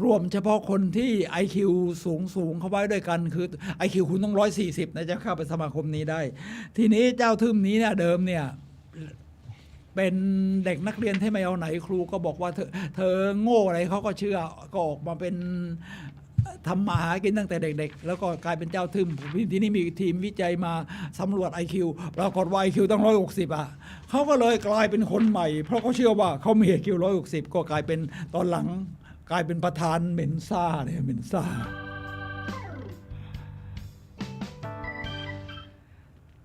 รวมเฉพาะคนที่ IQ สูงเข้าไว้ด้วยกันคือ IQ คุณต้อง140นะจะเข้าไปสมาคมนี้ได้ทีนี้เจ้าทึ่มนี้เนี่ยเดิมเนี่ยเป็นเด็กนักเรียนที่ไม่เอาไหนครูก็บอกว่าเธอโง่อะไรเขาก็เชื่อก็ออกมาเป็นทำมาหากินตั้งแต่เด็กๆแล้วก็กลายเป็นเจ้าทึ่มทีนี้มีทีมวิจัยมาสำรวจ IQ ปรากฏว่า IQ ต้อง160อ่ะเขาก็เลยกลายเป็นคนใหม่เพราะเขาเชื่อว่าเขามี IQ 160ก็กลายเป็นตอนหลังกลายเป็นประธานเมนซ่าเนี่ยเมนซ่า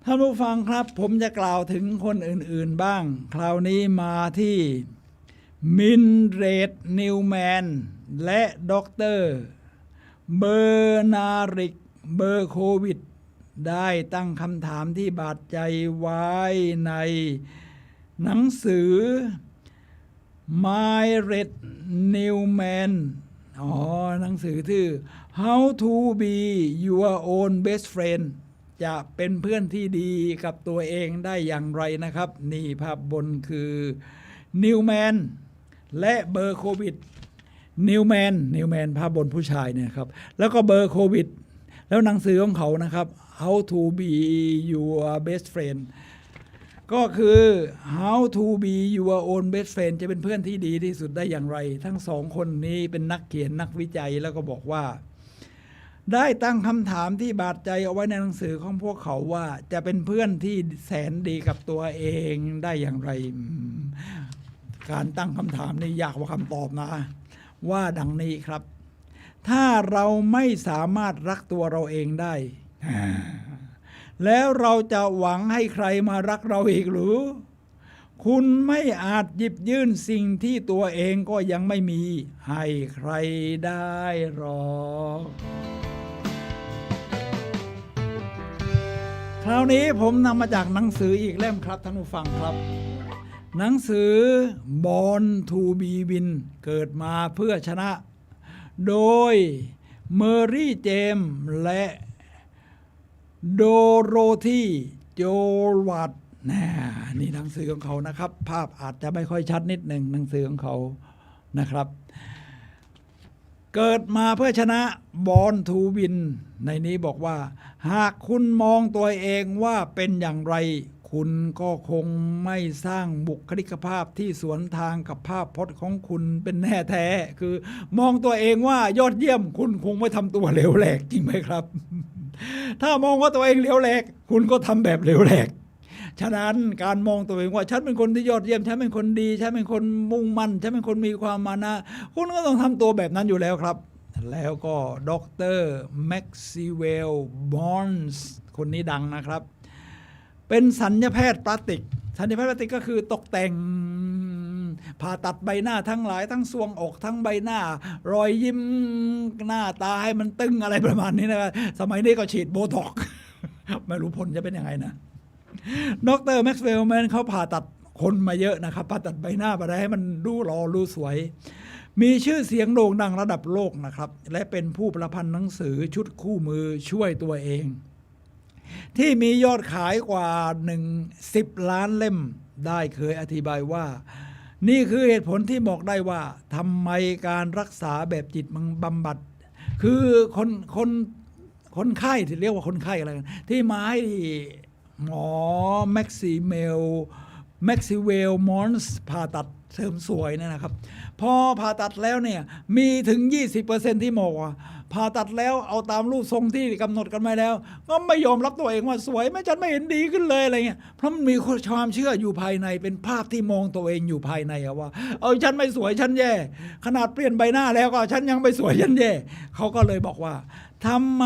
ท่านผู้ฟังครับผมจะกล่าวถึงคนอื่นๆบ้างคราวนี้มาที่มินเรดนิวแมนและด็อกเตอร์เบอร์นาริกเบอร์โควิดได้ตั้งคำถามที่บาดใจไว้ในหนังสือ My Red Newman หนังสือที่ How to be your own best friend จะเป็นเพื่อนที่ดีกับตัวเองได้อย่างไรนะครับนี่ภาพบนคือ Newman และเบอร์โควิดนิวแมนภาพบนผู้ชายเนี่ยครับแล้วก็เบอร์โควิดแล้วหนังสือของเขานะครับ How to be your best friend ก็คือ How to be your own best friend จะเป็นเพื่อนที่ดีที่สุดได้อย่างไรทั้งสองคนนี้เป็นนักเขียนนักวิจัยแล้วก็บอกว่าได้ตั้งคำถามที่บาดใจเอาไว้ในหนังสือของพวกเขาว่าจะเป็นเพื่อนที่แสนดีกับตัวเองได้อย่างไรการตั้งคำถามนี่ยากกว่าคำตอบนะว่าดังนี้ครับถ้าเราไม่สามารถรักตัวเราเองได้แล้วเราจะหวังให้ใครมารักเราอีกหรือคุณไม่อาจหยิบยื่นสิ่งที่ตัวเองก็ยังไม่มีให้ใครได้หรอกคราวนี้ผมนำมาจากหนังสืออีกเล่มครับท่านผู้ฟังครับหนังสือ Born to be Win เกิดมาเพื่อชนะโดยเมอรี่เจมส์และ โดโรธีโจวัตนี่หนังสือของเขานะครับภาพอาจจะไม่ค่อยชัดนิดหนึ่งหนังสือของเขานะครับเกิดมาเพื่อชนะบอลทูวินในนี้บอกว่าหากคุณมองตัวเองว่าเป็นอย่างไรคุณก็คงไม่สร้างบุคลิกภาพที่สวนทางกับภาพพจน์ของคุณเป็นแน่แท้คือมองตัวเองว่ายอดเยี่ยมคุณคงไม่ทำตัวเหลวแหลกจริงไหมครับ ถ้ามองว่าตัวเองเหลวแหลกคุณก็ทำแบบเหลวแหลกฉะนั้นการมองตัวเองว่าฉันเป็นคนที่ยอดเยี่ยมฉันเป็นคนดีฉันเป็นคนมุ่งมั่นฉันเป็นคนมีความมานะคุณก็ต้องทำตัวแบบนั้นอยู่แล้วครับแล้วก็ดร.แม็กซิเวลล์บอนส์คนนี้ดังนะครับเป็นศัลยแพทย์พลาสติกศัลยแพทย์พลาสติกก็คือตกแต่งผ่าตัดใบหน้าทั้งหลายทั้งทรวงอกทั้งใบหน้ารอยยิ้มหน้าตาให้มันตึงอะไรประมาณนี้นะครับสมัยนี้ก็ฉีดโบท็อกซ์ ไม่รู้ผลจะเป็นยังไงนะดร.แม็กซ์เวลล์แมนเขาผ่าตัดคนมาเยอะนะครับผ่าตัดใบหน้าไปได้ให้มันดูหล่อดูสวยมีชื่อเสียงโด่งดังระดับโลกนะครับและเป็นผู้ประพันธ์หนังสือชุดคู่มือช่วยตัวเองที่มียอดขายกว่า10 ล้านเล่มได้เคยอธิบายว่านี่คือเหตุผลที่บอกได้ว่าทำไมการรักษาแบบจิตบำบัดคือคนไข้ที่เรียกว่าคนไข้อะไรกันที่มาให้หมอแม็กซิเวลมอนส์ผ่าตัดเสริมสวยนะครับพอผ่าตัดแล้วเนี่ยมีถึง 20% ที่บอกว่าผ่าตัดแล้วเอาตามรูปทรงที่กำหนดกันไว้แล้วก็ไม่ยอมรับตัวเองว่าสวยไม่ฉันไม่เห็นดีขึ้นเลยอะไรเงี้ยเพราะมันมีความเชื่ออยู่ภายในเป็นภาพที่มองตัวเองอยู่ภายในว่าฉันไม่สวยฉันแย่ขนาดเปลี่ยนใบหน้าแล้วก็ฉันยังไม่สวยฉันแย่เขาก็เลยบอกว่าทำไม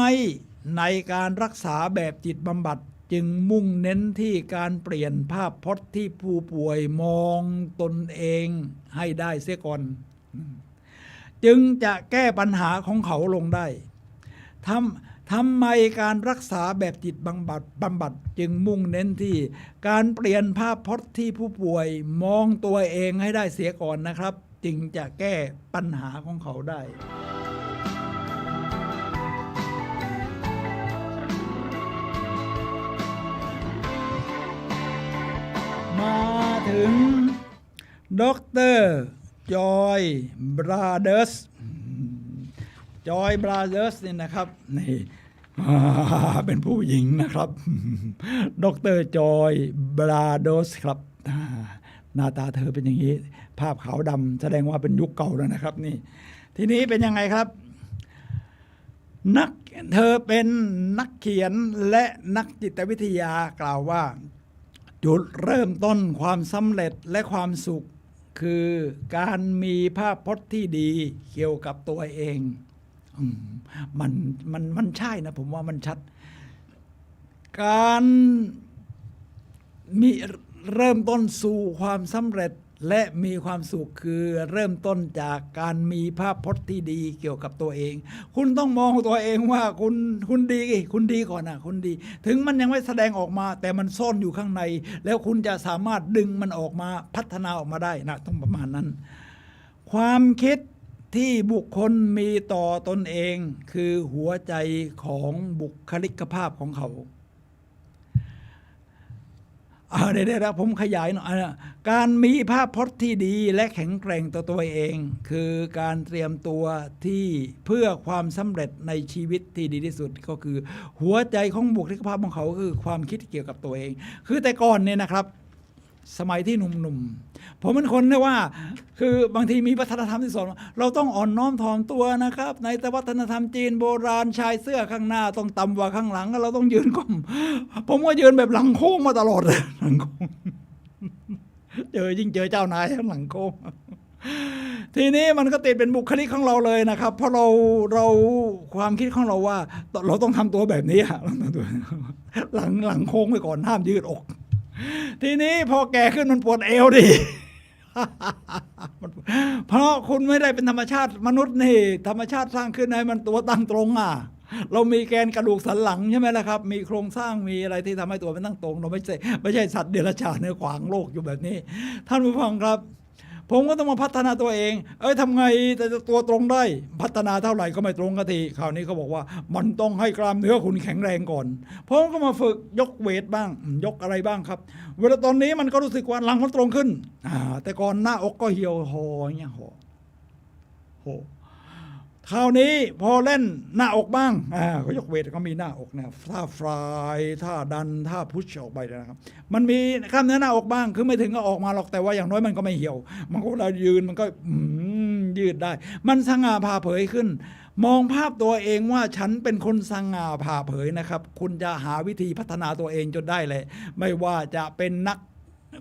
ในการรักษาแบบจิตบำบัดจึงมุ่งเน้นที่การเปลี่ยนภาพพจน์ที่ผู้ป่วยมองตนเองให้ได้เสียก่อนจึงจะแก้ปัญหาของเขาลงได้ทำไมการรักษาแบบจิตบำบัดจึงมุ่งเน้นที่การเปลี่ยนภาพพจน์ที่ผู้ป่วยมองตัวเองให้ได้เสียก่อนนะครับจึงจะแก้ปัญหาของเขาได้มาถึงดร.จอยบราเดอร์สนี่นะครับนี่เป็นผู้หญิงนะครับดร.จอยบราเดอร์สครับหน้าตาเธอเป็นอย่างนี้ภาพขาวดำแสดงว่าเป็นยุคเก่าแล้วนะครับนี่ทีนี้เป็นยังไงครับเธอเป็นนักเขียนและนักจิตวิทยากล่าวว่าจุดเริ่มต้นความสำเร็จและความสุขคือการมีภาพพจน์ที่ดีเกี่ยวกับตัวเองมันใช่นะผมว่ามันชัดการมีเริ่มต้นสู่ความสำเร็จและมีความสุขคือเริ่มต้นจากการมีภาพพจน์ที่ดีเกี่ยวกับตัวเองคุณต้องมองตัวเองว่าคุณดีก่อนนะคุณดีถึงมันยังไม่แสดงออกมาแต่มันซ่อนอยู่ข้างในแล้วคุณจะสามารถดึงมันออกมาพัฒนาออกมาได้นะต้องประมาณนั้นความคิดที่บุคคลมีต่อตนเองคือหัวใจของบุคลิกภาพของเขาเดี๋ยวผมขยายหน่อยการมีภาพพจน์ที่ดีและแข็งแกร่งต่อตัวเองคือการเตรียมตัวที่เพื่อความสำเร็จในชีวิตที่ดีที่สุดก็คือหัวใจของบุคลิกภาพของเขาคือความคิดเกี่ยวกับตัวเองคือแต่ก่อนเนี่ยนะครับสมัยที่หนุ่มๆผมเป็นคนที่ว่าคือบางทีมีวัฒนธรรมที่สอนเราต้องอ่อนน้อมถ่อมตัวนะครับในแต่วัฒนธรรมจีนโบราณชายเสื้อข้างหน้าต้องต่ำกว่าข้างหลังเราต้องยืนก้มผมก็ยืนแบบหลังโค้งมาตลอดเลยหลังโค้งเจอเจ้านายหลังโค้งทีนี้มันก็ติดเป็นบุคลิกของเราเลยนะครับเพราะเราความคิดของเราว่าเราต้องทำตัวแบบนี้หลังโค้งไปก่อนห้ามยืดอกทีนี้พอแก่ขึ้นมันปวดเอวดิเพราะคุณไม่ได้เป็นธรรมชาติมนุษย์นี่ธรรมชาติสร้างขึ้นให้มันตัวตั้งตรงเรามีแกนกระดูกสันหลังใช่ไหมล่ะครับมีโครงสร้างมีอะไรที่ทำให้ตัวมันตั้งตรงเราไม่ใช่สัตว์เดรัจฉานในขวางโลกอยู่แบบนี้ท่านผู้ฟังครับ ผมก็ต้องมาพัฒนาตัวเองทำไงแต่ตัวตรงได้พัฒนาเท่าไหร่ก็ไม่ตรงกันทีคราวนี้เขาบอกว่ามันต้องให้กล้ามเนื้อคุณแข็งแรงก่อนผมก็มาฝึกยกเวทบ้างยกอะไรบ้างครับเวลาตอนนี้มันก็รู้สึกว่าหลังมันตรงขึ้นแต่ก่อนหน้าอกก็เหี่ยวหออย่างเงี้ยหอคราวนี้พอเล่นหน้าอกบ้างเขายกเวทเขามีหน้าอกนะท่าฟลายท่าดันท่าพุชออกไปนะครับมันมีกล้ามเนื้อหน้าอกบ้างคือไม่ถึงก็ออกมาหรอกแต่ว่าอย่างน้อยมันก็ไม่เหี่ยวมันก็เวลายืนมันก็ยืดได้ มันสง่าผ่าเผยขึ้นมองภาพตัวเองว่าฉันเป็นคนสง่าผ่าเผยนะครับคุณจะหาวิธีพัฒนาตัวเองจนได้เลยไม่ว่าจะเป็นนัก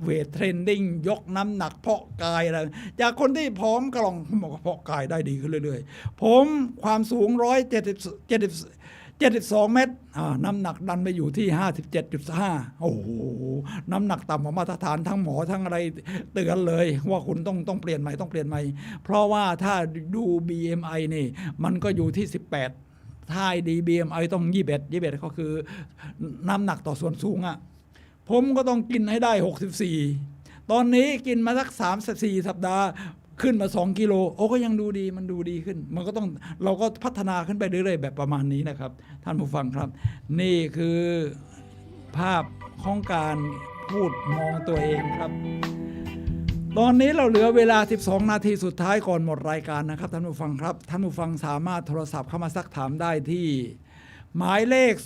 เวทเทรนนิ่งยกน้ำหนักเพาะกายอะไรจากคนที่ผอมกระลองบอกว่าเพาะกายได้ดีขึ้นเรื่อยๆผมความสูง72 เมตรน้ำหนักดันไปอยู่ที่ 57.5 โอ้โหน้ำหนักต่ำกว่ามาตรฐานทั้งหมอทั้งอะไรเตือนเลยว่าคุณต้องเปลี่ยนใหม่ต้องเปลี่ยนใหม่เพราะว่าถ้าดู BMI นี่มันก็อยู่ที่18ถ้าดี BMI ต้อง21ก็คือน้ำหนักต่อส่วนสูงผมก็ต้องกินให้ได้64ตอนนี้กินมาสัก3-4 สัปดาห์ขึ้นมา2 กิโลก็ยังดูดีมันดูดีขึ้นมันก็ต้องเราก็พัฒนาขึ้นไปเรื่อยๆแบบประมาณนี้นะครับท่านผู้ฟังครับนี่คือภาพของการพูดมองตัวเองครับตอนนี้เราเหลือเวลา12 นาทีสุดท้ายก่อนหมดรายการนะครับท่านผู้ฟังครับท่านผู้ฟังสามารถโทรศัพท์เข้ามาซักถามได้ที่หมายเลข 0857088122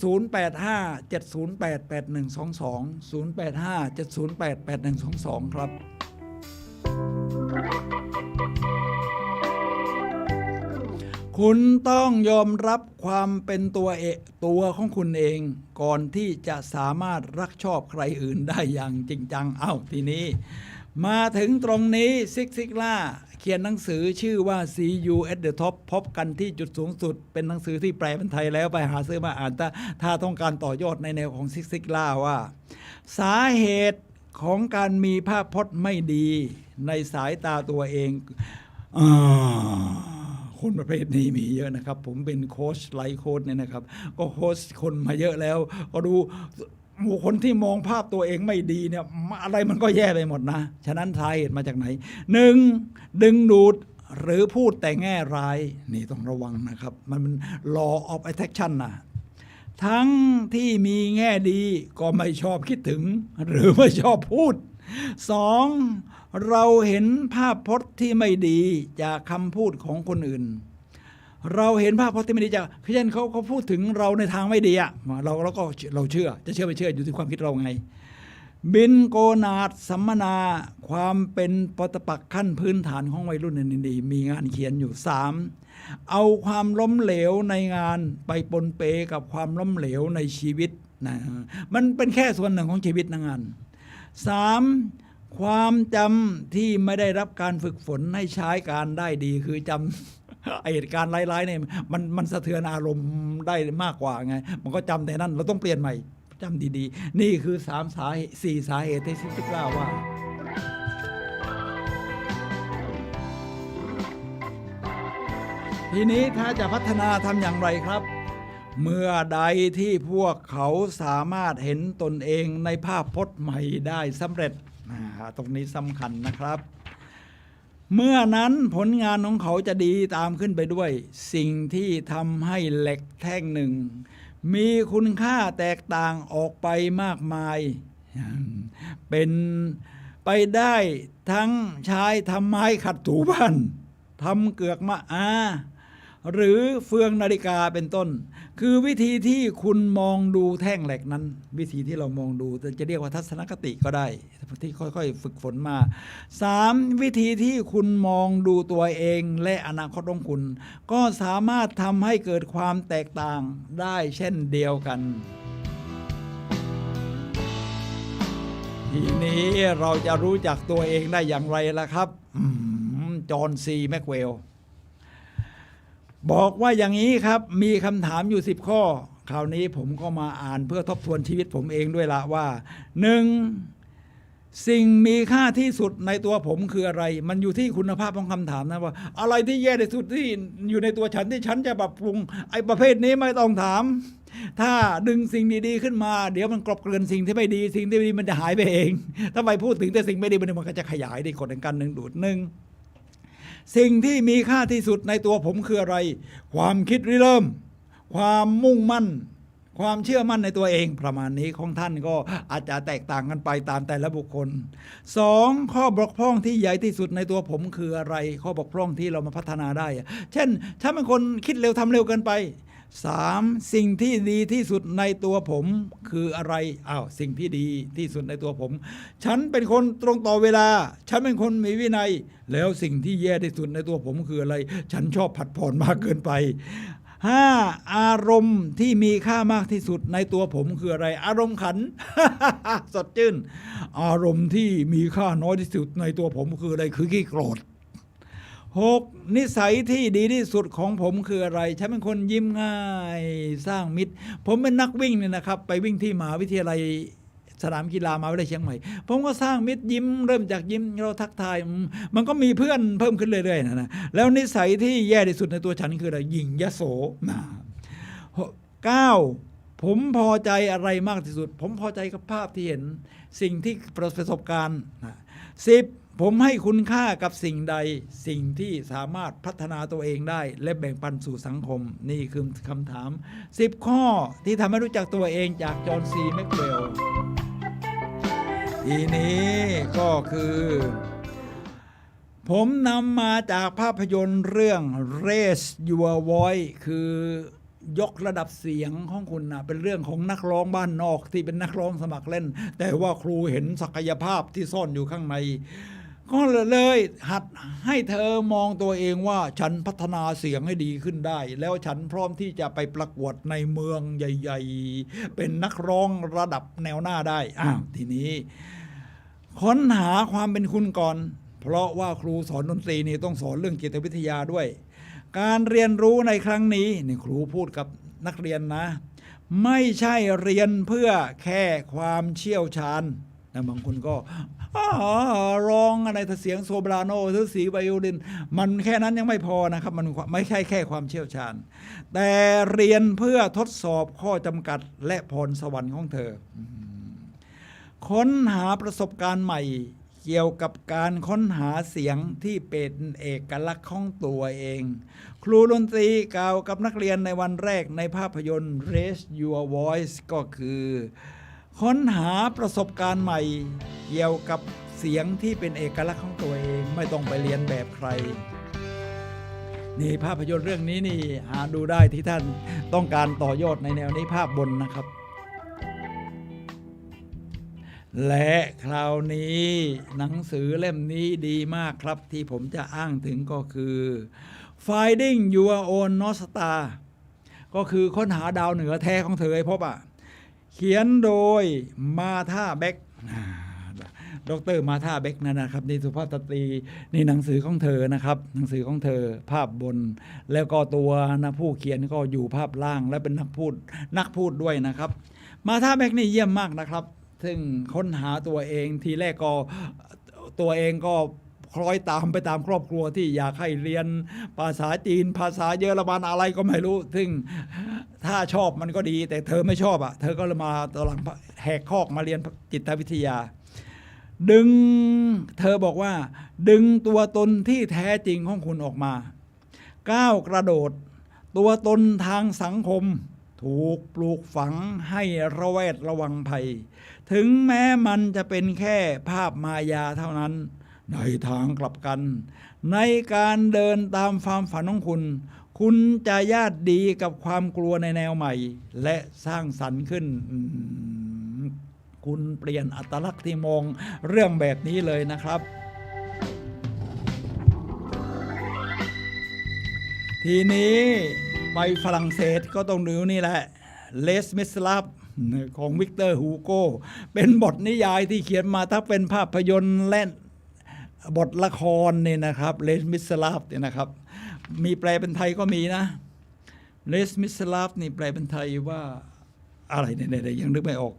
0857088122 ครับคุณต้องยอมรับความเป็นตัวของคุณเองก่อนที่จะสามารถรักชอบใครอื่นได้อย่างจริงจังทีนี้มาถึงตรงนี้ซิกซิกล่าเขียนหนังสือชื่อว่า See You at the Top พบกันที่จุดสูงสุดเป็นหนังสือที่แปลเป็นไทยแล้วไปหาซื้อมาอ่านถ้าต้องการต่อยอดในแนวของซิกซิกล่าว่าสาเหตุของการมีภาพพจน์ไม่ดีในสายตาตัวเองคนประเภทนี้มีเยอะนะครับผมเป็นโค้ชไลฟ์โค้ชเนี่ยนะครับก็โค้ชคนมาเยอะแล้วก็ดูคนที่มองภาพตัวเองไม่ดีเนี่ยอะไรมันก็แย่ไปหมดนะฉะนั้นสาเหตุมาจากไหน 1. ดึงดูดหรือพูดแต่แง่ร้ายนี่ต้องระวังนะครับมัน law of attraction นะทั้งที่มีแง่ดีก็ไม่ชอบคิดถึงหรือไม่ชอบพูด 2. เราเห็นภาพพจน์ที่ไม่ดีจากคำพูดของคนอื่นเราเห็นภาพพจน์ที่ไม่ดีจากเช่นเขาพูดถึงเราในทางไม่ดีเราก็เราเชื่อจะเชื่อไม่เชื่ออยู่ที่ความคิดเราไงบินโกนาดสัมมนาความเป็นปฏิปักษ์ขั้นพื้นฐานของวัยรุ่นในดีมีงานเขียนอยู่ 3. เอาความล้มเหลวในงานไปปนเปกับความล้มเหลวในชีวิตนะมันเป็นแค่ส่วนหนึ่งของชีวิตงาน 3. ความจำที่ไม่ได้รับการฝึกฝนให้ใช้การได้ดีคือจำเหตุการณ์ร้ายๆเนี่ยมันสะเทือนอารมณ์ได้มากกว่าไงมันก็จำแต่นั้นเราต้องเปลี่ยนใหม่จำดีๆนี่คือ4 สาเหตุที่ซิกล่าว่าทีนี้ถ้าจะพัฒนาทำอย่างไรครับเมื่อใดที่พวกเขาสามารถเห็นตนเองในภาพพจน์ใหม่ได้สำเร็จตรงนี้สำคัญนะครับเมื่อนั้นผลงานของเขาจะดีตามขึ้นไปด้วยสิ่งที่ทำให้เหล็กแท่งหนึ่งมีคุณค่าแตกต่างออกไปมากมายเป็นไปได้ทั้งใช้ทำไม้ขัดถูบ้านทำเกือกมะหรือเฟืองนาฬิกาเป็นต้นคือวิธีที่คุณมองดูแท่งเหล็กนั้นวิธีที่เรามองดูจะเรียกว่าทัศนคติก็ได้ที่ค่อยๆฝึกฝนมา 3. วิธีที่คุณมองดูตัวเองและอนาคตของคุณก็สามารถทำให้เกิดความแตกต่างได้เช่นเดียวกันทีนี้เราจะรู้จักตัวเองได้อย่างไรล่ะครับจอห์น ซี แม็กเวลบอกว่าอย่างนี้ครับมีคำถามอยู่10 ข้อคราวนี้ผมก็มาอ่านเพื่อทบทวนชีวิตผมเองด้วยละว่า 1. สิ่งมีค่าที่สุดในตัวผมคืออะไรมันอยู่ที่คุณภาพของคำถามนะว่าอะไรที่แย่ที่สุดที่อยู่ในตัวฉันที่ฉันจะปรับปรุงไอ้ประเภทนี้ไม่ต้องถาม ถ้าดึงสิ่งดีๆขึ้นมาเดี๋ยวมันกลบเกลื่อนสิ่งที่ไม่ดีสิ่งที่ไม่ดีมันจะหายไปเองถ้าไปพูดถึงแต่สิ่งไม่ดีมันก็จะขยายได้กฎแห่งการดึงดูดหนึ่งสิ่งที่มีค่าที่สุดในตัวผมคืออะไรความคิดริเริ่มความมุ่งมั่นความเชื่อมั่นในตัวเองประมาณนี้ของท่านก็อาจจะแตกต่างกันไปตามแต่ละบุคคล2ข้อบกพร่องที่ใหญ่ที่สุดในตัวผมคืออะไรข้อบกพร่องที่เรามาพัฒนาได้เช่นถ้าเป็นคนคิดเร็วทำเร็วเกินไป3สิ่งที่ดีที่สุดในตัวผมคืออะไรสิ่งที่ดีที่สุดในตัวผมฉันเป็นคนตรงต่อเวลาฉันเป็นคนมีวินัยแล้วสิ่งที่แย่ที่สุดในตัวผมคืออะไรฉันชอบผัดผ่อนมากเกินไป5อารมณ์ที่มีค่ามากที่สุดในตัวผมคืออะไรอารมณ์ขัน สดชื่นอารมณ์ที่มีค่าน้อยที่สุดในตัวผมคืออะไรคือขี้โกรธ6นิสัยที่ดีที่สุดของผมคืออะไรฉันเป็นคนยิ้มง่ายสร้างมิตรผมเป็นนักวิ่งเนี่ยนะครับไปวิ่งที่มหาวิทยาลัยสนามกีฬามหาวิทยาลัยเชียงใหม่ผมก็สร้างมิตรยิ้มเริ่มจากยิ้มเราทักทายมันก็มีเพื่อนเพิ่มขึ้นเรื่อยๆนะแล้วนิสัยที่แย่ที่สุดในตัวฉันคืออะไรหยิ่งยโส9ผมพอใจอะไรมากที่สุดผมพอใจกับภาพที่เห็นสิ่งที่ประสบการณ์10ผมให้คุณค่ากับสิ่งใดสิ่งที่สามารถพัฒนาตัวเองได้และแบ่งปันสู่สังคมนี่คือคำถาม10ข้อที่ทำให้รู้จักตัวเองจากจอห์นซีแม็กเวลทีนี้ก็คือผมนำมาจากภาพยนตร์เรื่อง Raise Your Voice คือยกระดับเสียงของคุณนะเป็นเรื่องของนักร้องบ้านนอกที่เป็นนักร้องสมัครเล่นแต่ว่าครูเห็นศักยภาพที่ซ่อนอยู่ข้างในก็เลยหัดให้เธอมองตัวเองว่าฉันพัฒนาเสียงให้ดีขึ้นได้แล้วฉันพร้อมที่จะไปประกวดในเมืองใหญ่ๆเป็นนักร้องระดับแนวหน้าได้ทีนี้ค้นหาความเป็นคุณก่อนเพราะว่าครูสอนดนตรีนี่ต้องสอนเรื่องจิตวิทยาด้วยการเรียนรู้ในครั้งนี้นี่ครูพูดกับนักเรียนนะไม่ใช่เรียนเพื่อแค่ความเชี่ยวชาญนะบางคนก็ร้องอะไรถ้าเสียงโซปราโนหรือสีไวโอลินมันแค่นั้นยังไม่พอนะครับมันไม่ใช่แค่ความเชี่ยวชาญแต่เรียนเพื่อทดสอบข้อจำกัดและพรสวรรค์ของเธอค้นหาประสบการณ์ใหม่เกี่ยวกับการค้นหาเสียงที่เป็นเอกลักษณ์ของตัวเองครูดนตรีกล่าวกับนักเรียนในวันแรกในภาพยนตร์ Raise Your Voice ก็คือค้นหาประสบการณ์ใหม่เกี่ยวกับเสียงที่เป็นเอกลักษณ์ของตัวเองไม่ต้องไปเรียนแบบใครนี่ภาพยนตร์เรื่องนี้นี่หาดูได้ที่ท่านต้องการต่อยอดในแนวนี้ภาพบนนะครับและคราวนี้หนังสือเล่มนี้ดีมากครับที่ผมจะอ้างถึงก็คือ Finding Your Own North Star ก็คือค้นหาดาวเหนือแท้ของเธอให้พบเขียนโดยมาธาเบ็กดร.มาธาเบ็กนั่นนะครับนี่สุภาพสตรีนี่หนังสือของเธอนะครับหนังสือของเธอภาพบนแล้วก็ตัวนะผู้เขียนก็อยู่ภาพล่างและเป็นนักพูดด้วยนะครับมาธาเบ็กนี่เยี่ยมมากนะครับซึ่งค้นหาตัวเองทีแรกก็ตัวเองก็คล้อยตามไปตามครอบครัวที่อยากให้เรียนภาษาจีนภาษาเยอรมันอะไรก็ไม่รู้ซึ่งถ้าชอบมันก็ดีแต่เธอไม่ชอบเธอก็เลยมาตอนหลังแหกคอกมาเรียนจิตวิทยาเธอบอกว่าดึงตัวตนที่แท้จริงของคุณออกมาก้าวกระโดดตัวตนทางสังคมถูกปลูกฝังให้ระแวดระวังภัยถึงแม้มันจะเป็นแค่ภาพมายาเท่านั้นในทางกลับกันในการเดินตามความฝันของคุณจะญาติดีกับความกลัวในแนวใหม่และสร้างสรรค์ขึ้นคุณเปลี่ยนอัตลักษณ์ที่มองเรื่องแบบนี้เลยนะครับทีนี้ไปฝรั่งเศสก็ต้องดูนี่แหละเลสมิสลาฟของวิกเตอร์ฮูโกเป็นบทนิยายที่เขียนมาถ้าเป็นภาพยนตร์และบทละครเนี่ยนะครับเลสมิสลาฟเนี่ยนะครับมีแปลเป็นไทยก็มีนะเลสมิสลาฟนี่แปลเป็นไทยว่าอะไรเนี่ยยังนึกไม่ออก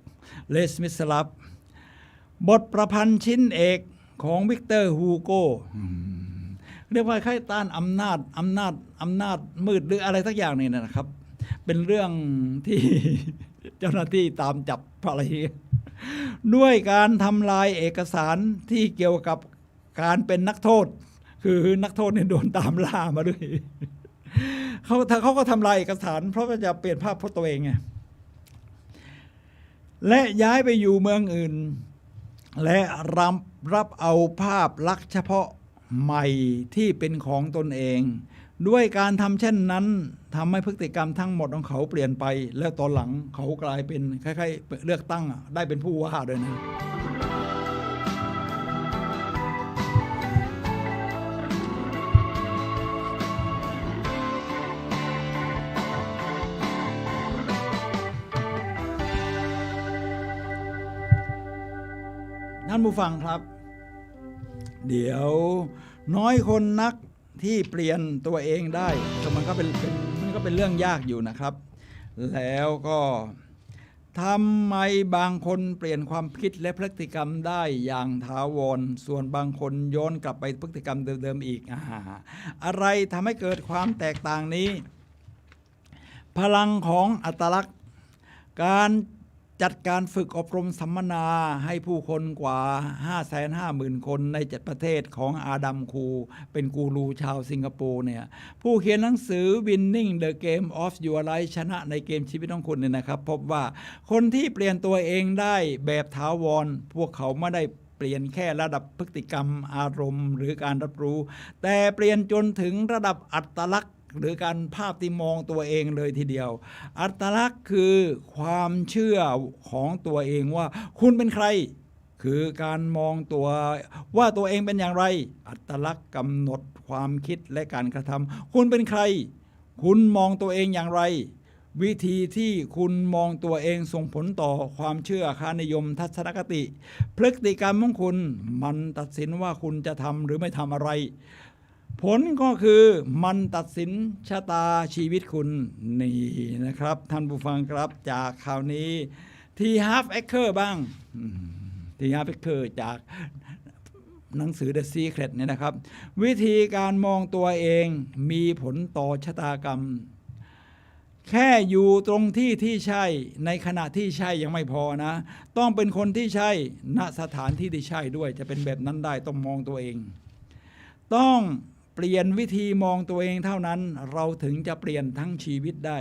เลสมิสลาฟบทประพันธ์ชิ้นเอกของวิกเตอร์ฮูโกเรียกว่าใครต้านอำนาจมืดหรืออะไรสักอย่างนี่นะครับ เป็นเรื่องที่ เจ้าหน้าที่ตามจับอะไรด้วยการทำลายเอกสารที่เกี่ยวกับการเป็นนักโทษ คือนักโทษเนี่ยโดนตามล่ามาด้วย เขาก็ทำลายเอกสารเพราะว่าจะเปลี่ยนภาพพจน์ตัวเองไงและย้ายไปอยู่เมืองอื่น และรับเอาภาพลักษณ์เฉพาะใหม่ที่เป็นของตนเอง ด้วยการทำเช่นนั้นทำให้พฤติกรรมทั้งหมดของเขาเปลี่ยนไป แล้วตอนหลังเขากลายเป็นคล้ายๆเลือกตั้งได้เป็นผู้ว่าด้วยนะท่านผู้ฟังครับเดี๋ยวน้อยคนนักที่เปลี่ยนตัวเองได้แต่มันก็เป็นเรื่องยากอยู่นะครับ แล้วก็ทำไมบางคนเปลี่ยนความคิดและพฤติกรรมได้อย่างถาวรส่วนบางคนย้อนกลับไปพฤติกรรมเดิมๆอีกอะไรทำให้เกิดความแตกต่างนี้ พลังของอัตลักษณ์การจัดการฝึกอบรมสัมมนาให้ผู้คนกว่า 550,000 คนใน7ประเทศของอาดัมคูเป็นกูรูชาวสิงคโปร์เนี่ยผู้เขียนหนังสือ Winning the Game of Your Life ชนะในเกมชีวิตของคุณเนี่ยนะครับพบว่าคนที่เปลี่ยนตัวเองได้แบบถาวรพวกเขาไม่ได้เปลี่ยนแค่ระดับพฤติกรรมอารมณ์หรือการรับรู้แต่เปลี่ยนจนถึงระดับอัตลักษณ์หรือการภาพที่มองตัวเองเลยทีเดียวอัตลักษณ์คือความเชื่อของตัวเองว่าคุณเป็นใครคือการมองตัวว่าตัวเองเป็นอย่างไรอัตลักษณ์กำหนดความคิดและการกระทำคุณเป็นใครคุณมองตัวเองอย่างไรวิธีที่คุณมองตัวเองส่งผลต่อความเชื่อค่านิยมทัศนคติพฤติกรรมของคุณมันตัดสินว่าคุณจะทำหรือไม่ทำอะไรผลก็คือมันตัดสินชะตาชีวิตคุณนี่นะครับท่านผู้ฟังครับจากข่าวนี้ที่ฮาร์ฟเอเคอร์บ้างที่ฮาร์ฟเอเคอร์จากหนังสือ The Secret เนี่ยนะครับวิธีการมองตัวเองมีผลต่อชะตากรรมแค่อยู่ตรงที่ที่ใช่ในขณะที่ใช่ยังไม่พอนะต้องเป็นคนที่ใช่ณสถานที่ที่ใช่ด้วยจะเป็นแบบนั้นได้ต้องมองตัวเองต้องเปลี่ยนวิธีมองตัวเองเท่านั้นเราถึงจะเปลี่ยนทั้งชีวิตได้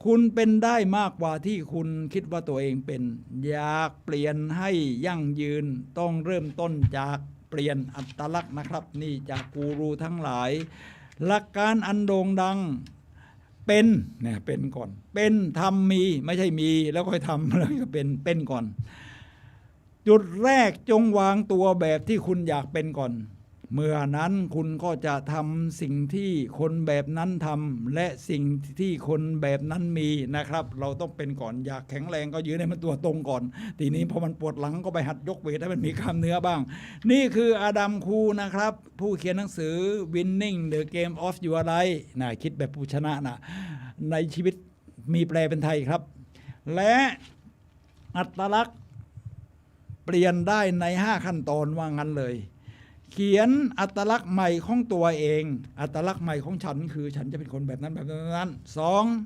คุณเป็นได้มากกว่าที่คุณคิดว่าตัวเองเป็นอยากเปลี่ยนให้ยั่งยืนต้องเริ่มต้นจากเปลี่ยนอัตลักษณ์นะครับนี่จากกูรูทั้งหลายหลักการอันโด่งดังเป็นเนี่ยเป็นก่อนเป็นทำมีไม่ใช่มีแล้วค่อยทำแล้วก็เป็นก่อนจุดแรกจงวางตัวแบบที่คุณอยากเป็นก่อนเมื่อนั้นคุณก็จะทำสิ่งที่คนแบบนั้นทำและสิ่งที่คนแบบนั้นมีนะครับเราต้องเป็นก่อนอยากแข็งแรงก็ยืนให้มันตัวตรงก่อนทีนี้พอมันปวดหลังก็ไปหัดยกเวทให้มันมีกล้ามเนื้อบ้างนี่คืออาดัมคูนะครับผู้เขียนหนังสือ Winning the Game of Your Life นะคิดแบบผู้ชนะนะในชีวิตมีแปลเป็นไทยครับและอัตลักษณ์เปลี่ยนได้ใน5ขั้นตอนว่างั้นเลยเขียนอัตลักษณ์ใหม่ของตัวเองอัตลักษณ์ใหม่ของฉันคือฉันจะเป็นคนแบบนั้นแบบนั้น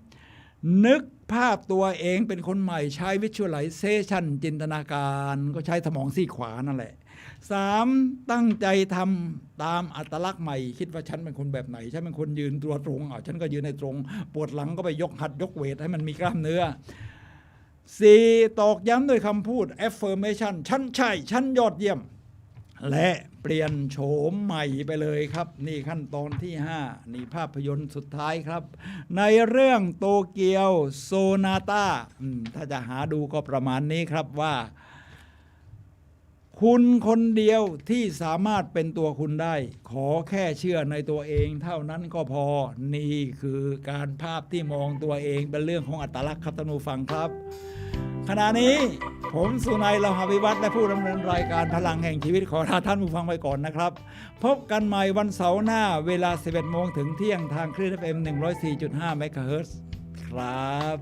2. นึกภาพตัวเองเป็นคนใหม่ใช้ visualization จินตนาการก็ใช้สมองซีกขวานั่นแหละ 3. ตั้งใจทำตามอัตลักษณ์ใหม่คิดว่าฉันเป็นคนแบบไหนฉันเป็นคนยืนตัวตรงฉันก็ยืนในตรงปวดหลังก็ไปหัดยกเวทให้มันมีกล้ามเนื้อ 4. ตอกย้ำด้วยคำพูด affirmation ฉันใช่ฉันยอดเยี่ยมและเปลี่ยนโฉมใหม่ไปเลยครับนี่ขั้นตอนที่5นี่ภาพยนตร์สุดท้ายครับในเรื่องโตเกียวโซนาต้าถ้าจะหาดูก็ประมาณนี้ครับว่าคุณคนเดียวที่สามารถเป็นตัวคุณได้ขอแค่เชื่อในตัวเองเท่านั้นก็พอนี่คือการภาพที่มองตัวเองเป็นเรื่องของอัตลักษณ์ครับท่านผู้ฟังครับขณะนี้ผมสุนัย เลาหะวิวัฒน์และผู้ดำเนินรายการพลังแห่งชีวิตขอลาท่านผู้ฟังไปก่อนนะครับพบกันใหม่วันเสาร์หน้าเวลา 11 โมงถึงเที่ยงทางคลื่น FM 104.5 เมกะเฮิรตซ์ครับ